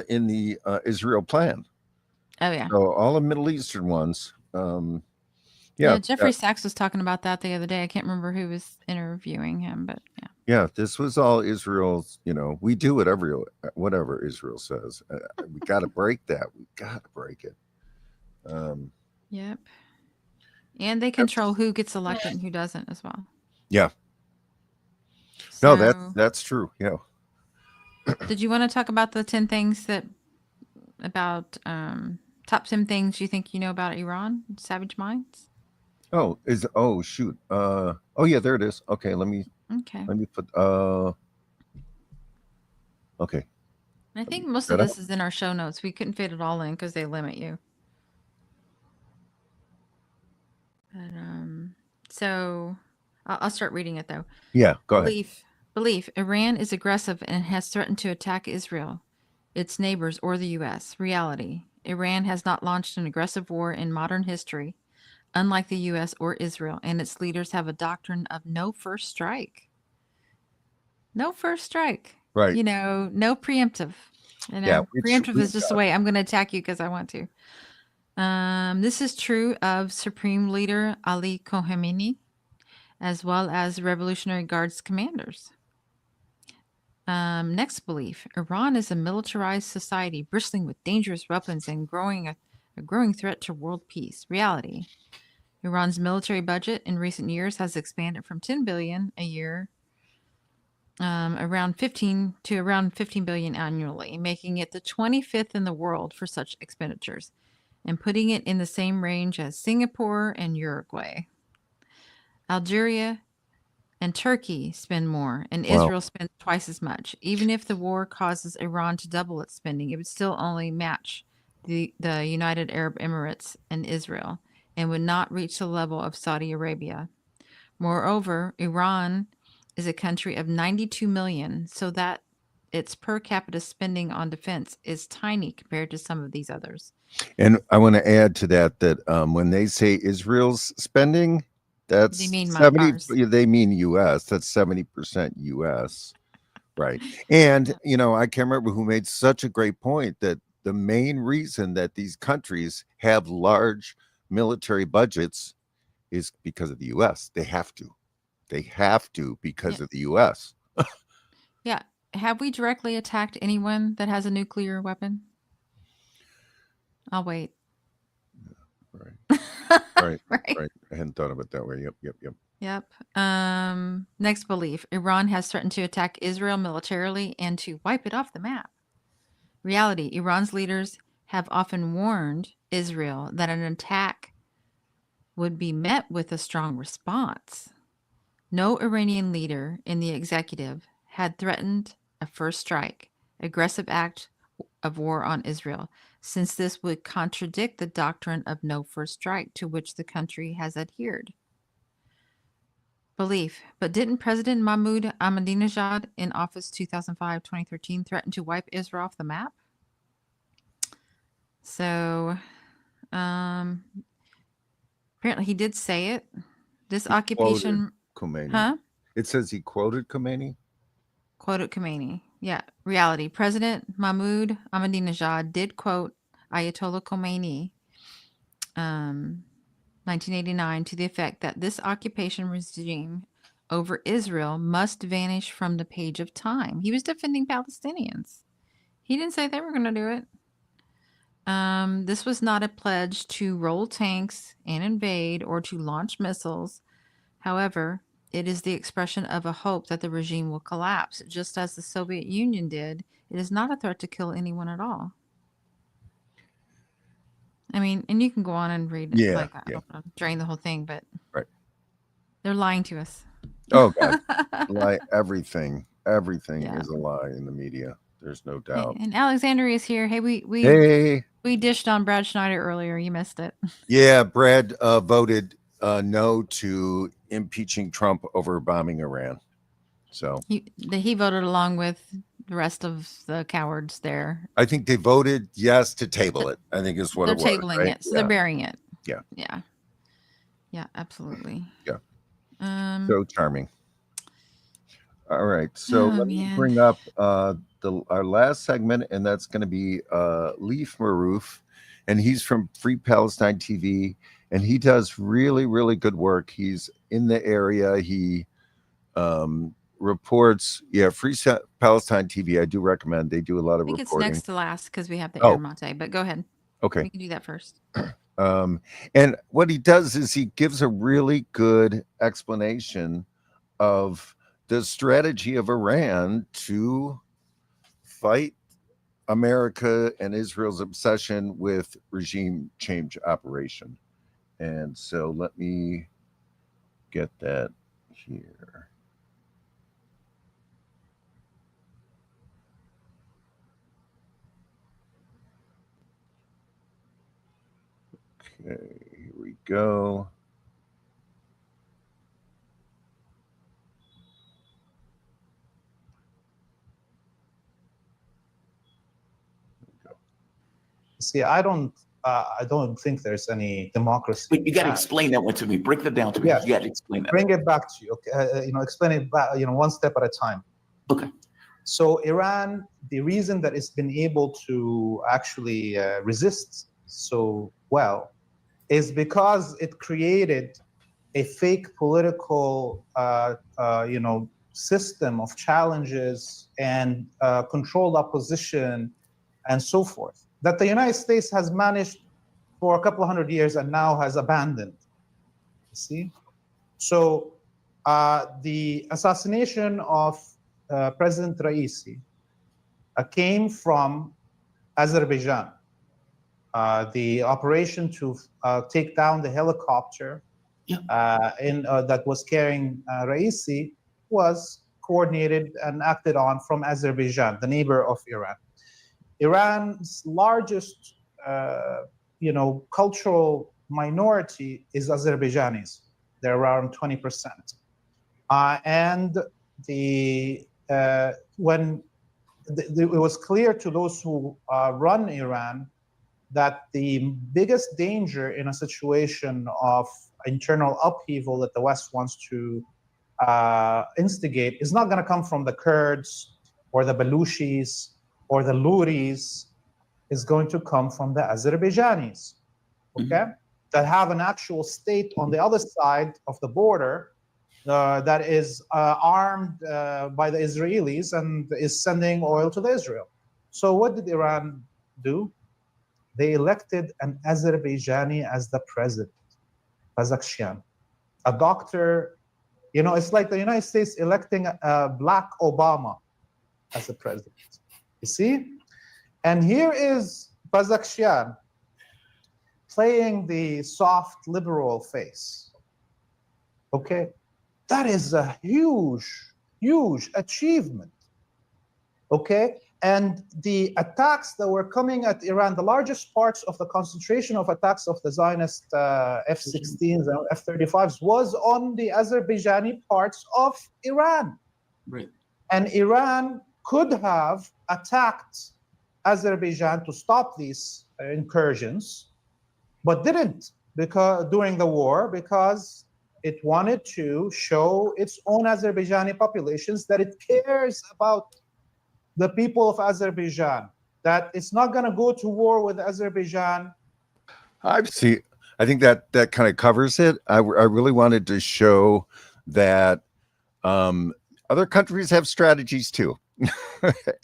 in the Israel plan. Oh yeah. So all the Middle Eastern ones. Yeah. Jeffrey Sachs was talking about that the other day. I can't remember who was interviewing him, but yeah. Yeah, this was all Israel's. You know, we do whatever Israel says. We got to break that. We got to break it. Yep. And they control who gets elected and who doesn't as well. Yeah. So, No, that's true. Yeah. Did you want to talk about the 10 things about top 10 things you think you know about Iran? Savage Minds? Oh, shoot. Oh yeah, there it is. Okay, let me Okay. Let me put okay. I think most of this is in our show notes. We couldn't fit it all in because they limit you. But so I'll start reading it though. Yeah, go ahead. Belief. Iran is aggressive and has threatened to attack Israel, its neighbors, or the U.S. Reality. Iran has not launched an aggressive war in modern history, unlike the U.S. or Israel, and its leaders have a doctrine of no first strike. No first strike. Right. You know, no preemptive. You know, Yeah, preemptive is just a way I'm going to attack you because I want to. This is true of Supreme Leader Ali Khamenei, as well as Revolutionary Guards commanders. Next belief. Iran is a militarized society bristling with dangerous weapons and a growing threat to world peace. Reality. Iran's military budget in recent years has expanded from $10 billion a year around 15 billion annually, making it the 25th in the world for such expenditures and putting it in the same range as Singapore and Uruguay. Algeria and Turkey spend more, and Israel spends twice as much. Even if the war causes Iran to double its spending, it would still only match the United Arab Emirates and Israel and would not reach the level of Saudi Arabia. Moreover, Iran is a country of 92 million, so that its per capita spending on defense is tiny compared to some of these others. And I want to add to that when they say Israel's spending, that's They mean 70. ours. They mean U.S. That's 70% U.S. Right. And I can't remember who made such a great point that the main reason that these countries have large military budgets is because of the U.S. They have to. They have to because of the U.S. Yeah. Have we directly attacked anyone that has a nuclear weapon? I'll wait. Right. Right. I hadn't thought of it that way. Yep. Next belief. Iran has threatened to attack Israel militarily and to wipe it off the map. Reality. Iran's leaders have often warned Israel that an attack would be met with a strong response. No Iranian leader in the executive had threatened a first strike, aggressive act of war on Israel, since this would contradict the doctrine of no first strike to which the country has adhered. Belief. But didn't President Mahmoud Ahmadinejad in office 2005-2013 threaten to wipe Israel off the map? So, apparently he did say it. This occupation... Khomeini. Huh? It says he quoted Khomeini? Quoted Khomeini. Yeah. Reality. President Mahmoud Ahmadinejad did quote Ayatollah Khomeini 1989 to the effect that this occupation regime over Israel must vanish from the page of time. He was defending Palestinians. He didn't say they were going to do it. This was not a pledge to roll tanks and invade or to launch missiles. However, it is the expression of a hope that the regime will collapse, just as the Soviet Union did. It is not a threat to kill anyone at all. I mean, and you can go on and read it. I don't want to drain the whole thing, but they're lying to us. Oh, God. Lie, everything is a lie in the media. There's no doubt. And Alexandria is here. Hey, we dished on Brad Schneider earlier. You missed it. Yeah, Brad voted no to impeaching Trump over bombing Iran. So he voted along with the rest of the cowards there. I think they voted yes to table it. I think is what it was. They're tabling it, so they're burying it. Yeah, absolutely. Yeah. So charming. All right, so let me bring up our last segment, and that's going to be Leif Maroof, and he's from Free Palestine TV, and he does really, really good work. He's in the area. He reports, Free Palestine TV. I do recommend. They do a lot of reporting. I think it's next to last because we have the Air Mate, but go ahead. Okay. We can do that first. And what he does is he gives a really good explanation of the strategy of Iran to fight America and Israel's obsession with regime change operation. And so let me get that here. Okay, here we go. See, I don't think there's any democracy. But you got to explain that one to me. Break that down to me. Yes. You got to explain that. Bring it back to you. Okay, explain it back. One step at a time. Okay. So Iran, the reason that it's been able to actually resist so well is because it created a fake political, system of challenges and controlled opposition and so forth that the United States has managed for a couple of hundred years and now has abandoned. You see? So the assassination of President Raisi came from Azerbaijan. The operation to take down the helicopter that was carrying Raisi was coordinated and acted on from Azerbaijan, the neighbor of Iran. Iran's largest, cultural minority is Azerbaijanis. They're around 20%. And when it was clear to those who run Iran that the biggest danger in a situation of internal upheaval that the West wants to instigate is not going to come from the Kurds or the Baluchis or the Luris, is going to come from the Azerbaijanis, okay? That have an actual state on the other side of the border that is armed by the Israelis and is sending oil to Israel. So what did Iran do? They elected an Azerbaijani as the president, Pezeshkian, a doctor. It's like the United States electing a black Obama as the president. You see? And here is Pezeshkian playing the soft liberal face. Okay? That is a huge, huge achievement. Okay? And the attacks that were coming at Iran, the largest parts of the concentration of attacks of the Zionist F-16s and F-35s was on the Azerbaijani parts of Iran. Right. And Iran could have attacked Azerbaijan to stop these incursions, but didn't during the war because it wanted to show its own Azerbaijani populations that it cares about the people of Azerbaijan, that it's not going to go to war with Azerbaijan. I think that kind of covers it. I really wanted to show that other countries have strategies too.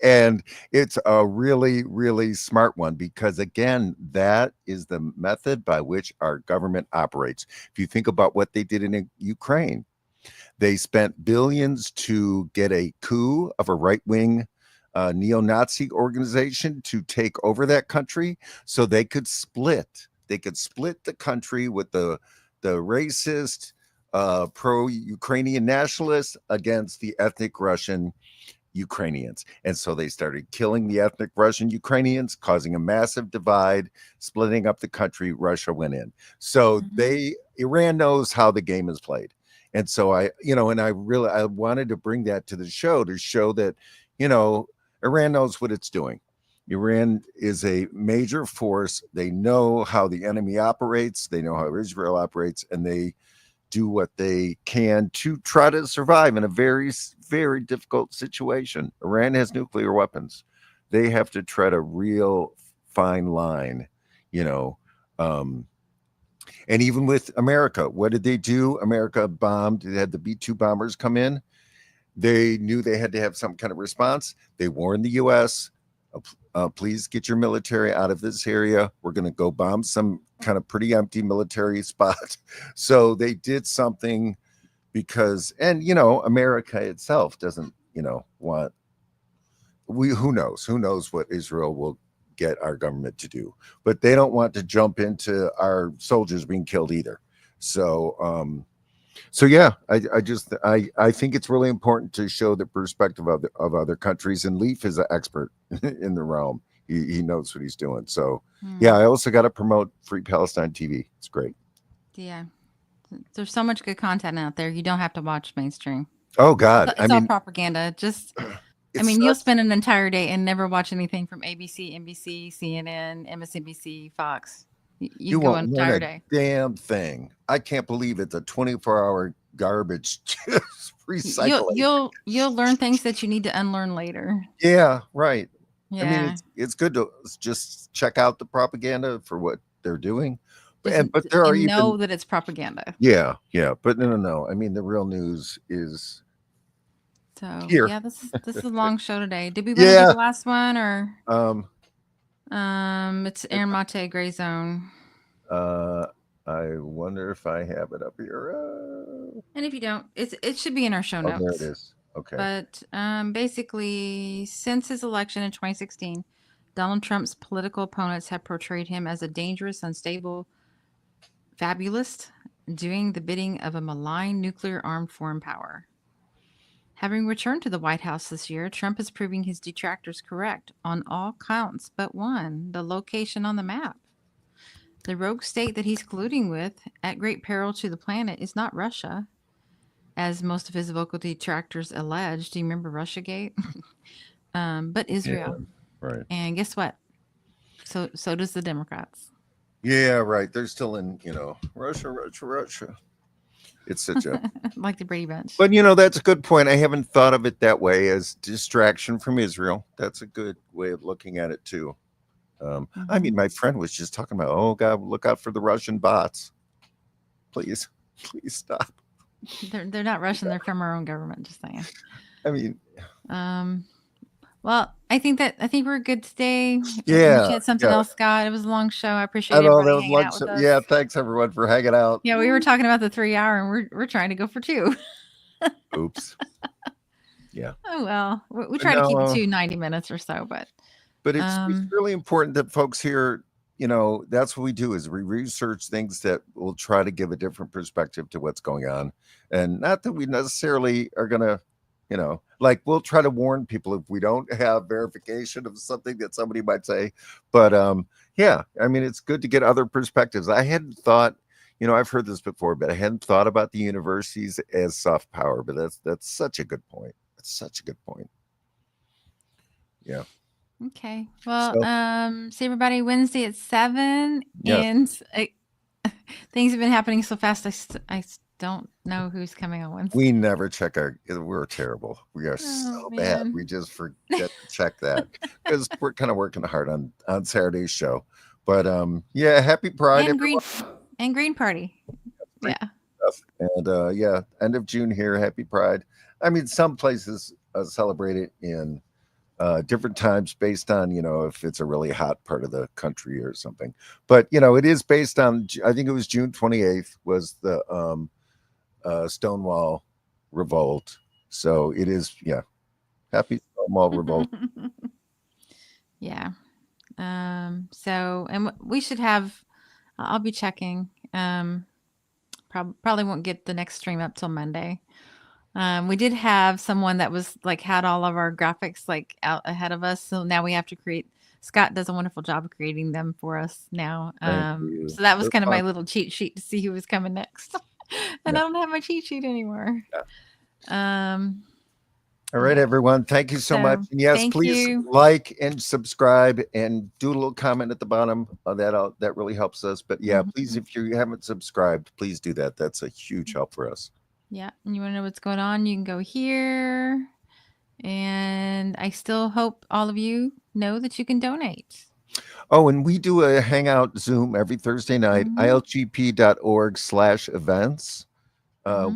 And it's a really, really smart one because, again, that is the method by which our government operates. If you think about what they did in Ukraine, they spent billions to get a coup of a right-wing neo-Nazi organization to take over that country so they could split. They could split the country with the racist, pro-Ukrainian nationalists against the ethnic Russian Ukrainians. And so they started killing the ethnic Russian Ukrainians, causing a massive divide, splitting up the country. Russia went in. So Iran knows how the game is played. And so I wanted to bring that to the show to show that, Iran knows what it's doing. Iran is a major force. They know how the enemy operates. They know how Israel operates, and they do what they can to try to survive in a very, very difficult situation. Iran has nuclear weapons. They have to tread a real fine line, and even with America, what did they do? America bombed. They had the B-2 bombers come in. They knew they had to have some kind of response. They warned the U.S., please get your military out of this area. We're going to go bomb some kind of pretty empty military spot. So they did something because, America itself doesn't, want, who knows what Israel will get our government to do, but they don't want to jump into our soldiers being killed either. So, yeah, I think it's really important to show the perspective of other countries, and Leaf is an expert in the realm. he knows what he's doing. So yeah, I also got to promote Free Palestine TV. It's great. Yeah. There's so much good content out there. You don't have to watch mainstream. Oh God. It's all propaganda. Just, I mean, you'll spend an entire day and never watch anything from ABC, NBC, CNN, MSNBC, Fox. You go an entire day. Damn thing. I can't believe it's a 24-hour garbage just recycling. You'll learn things that you need to unlearn later. Yeah, right. Yeah. I mean, it's good to just check out the propaganda for what they're doing. But there are know that it's propaganda. Yeah. But no. I mean, the real news is here. Yeah, this is a long show today. Did we want to do the last one or it's Aaron Mate Gray Zone. I wonder if I have it up here. And if you don't, it should be in our show notes. There it is. Okay. But basically, since his election in 2016, Donald Trump's political opponents have portrayed him as a dangerous, unstable fabulist, doing the bidding of a malign nuclear-armed foreign power. Having returned to the White House this year, Trump is proving his detractors correct on all counts but one, the location on the map. The rogue state that he's colluding with, at great peril to the planet, is not Russia, as most of his vocal detractors allege. Do you remember Russiagate? But Israel. Yeah, right. And guess what? So does the Democrats. Yeah, right. They're still in, Russia. It's such a like the Brady Bunch. But that's a good point. I haven't thought of it that way, as distraction from Israel. That's a good way of looking at it too. I mean, my friend was just talking about, oh God, look out for the Russian bots. Please stop. They're not Russian. They're from our own government. Just saying. I mean, well, I think we're good today. Yeah. You had something else, Scott. It was a long show. I appreciate everybody hanging out with us. Yeah, thanks everyone for hanging out. Yeah, we were talking about the 3 hour, and we're trying to go for 2. Oops. Yeah. Oh well, we try to keep it to 90 minutes or so, but it's really important that folks here, that's what we do, is we research things that will try to give a different perspective to what's going on, and not that we necessarily are gonna. We'll try to warn people if we don't have verification of something that somebody might say. But yeah, I mean, it's good to get other perspectives. I hadn't thought, I've heard this before, but I hadn't thought about the universities as soft power. But that's such a good point. That's such a good point. Yeah. Okay. Well, see everybody Wednesday at 7. Yes. And things have been happening so fast. I don't know who's coming on Wednesday. We never check we're terrible. We are so bad. We just forget to check that because we're kind of working hard on Saturday's show. But yeah, happy Pride. And Green Party. Yeah. And end of June here. Happy Pride. I mean, some places celebrate it in different times based on, if it's a really hot part of the country or something. But, it is based on, I think it was June 28th was the Stonewall Revolt. So it is, happy Stonewall Revolt. Yeah. So, and we should have, I'll be checking. Probably won't get the next stream up till Monday. We did have someone that was had all of our graphics out ahead of us. So now we have to create. Scott does a wonderful job of creating them for us now. So that was kind of my little cheat sheet to see who was coming next. And I don't have my cheat sheet anymore. All right, everyone. Thank you so much. And yes, please like and subscribe and do a little comment at the bottom. That really helps us. But yeah, please, if you haven't subscribed, please do that. That's a huge help for us. Yeah. And you want to know what's going on? You can go here. And I still hope all of you know that you can donate. Oh, and we do a Hangout Zoom every Thursday night, ilgp.org/events.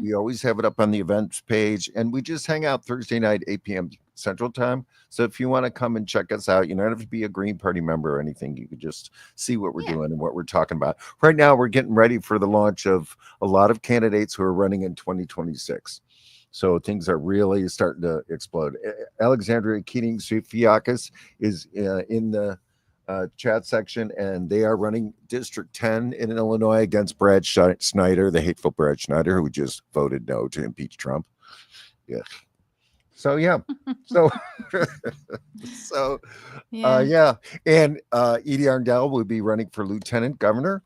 We always have it up on the events page, and we just hang out Thursday night, 8 p.m. Central Time. So if you want to come and check us out, you don't have to be a Green Party member or anything. You can just see what we're doing and what we're talking about. Right now, we're getting ready for the launch of a lot of candidates who are running in 2026. So things are really starting to explode. Alexandria Keating-Sufiakis is in the chat section, and they are running District 10 in Illinois against Brad Snyder, the hateful Brad Snyder, who just voted no to impeach Trump. Yeah. So yeah, so Yeah. yeah, and Edie Arndell will be running for lieutenant governor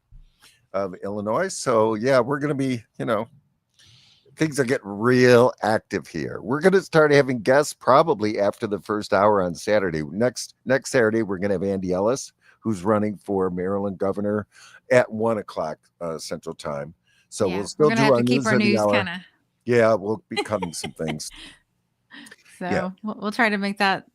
of Illinois. So yeah, we're going to be, things are getting real active here. We're going to start having guests probably after the first hour on Saturday. Next Saturday, we're going to have Andy Ellis, who's running for Maryland governor at 1:00 Central Time. So Yeah, we'll still we're do gonna have our to keep news our of the news hour. kind of. Yeah, we'll be covering some things. So Yeah. we'll try to make that,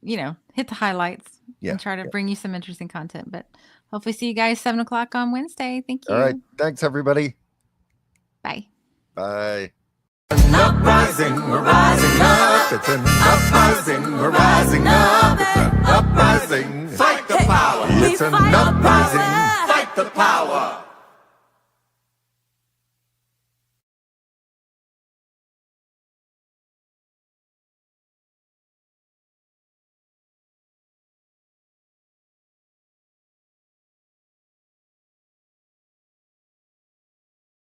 hit the highlights Yeah, and try to yeah. bring you some interesting content. But hopefully see you guys 7:00 on Wednesday. Thank you. All right. Thanks, everybody. Bye. Bye. Uprising, we're rising up. It's an uprising, we're rising up. It's an uprising. Fight the power. It's an uprising. Fight the power.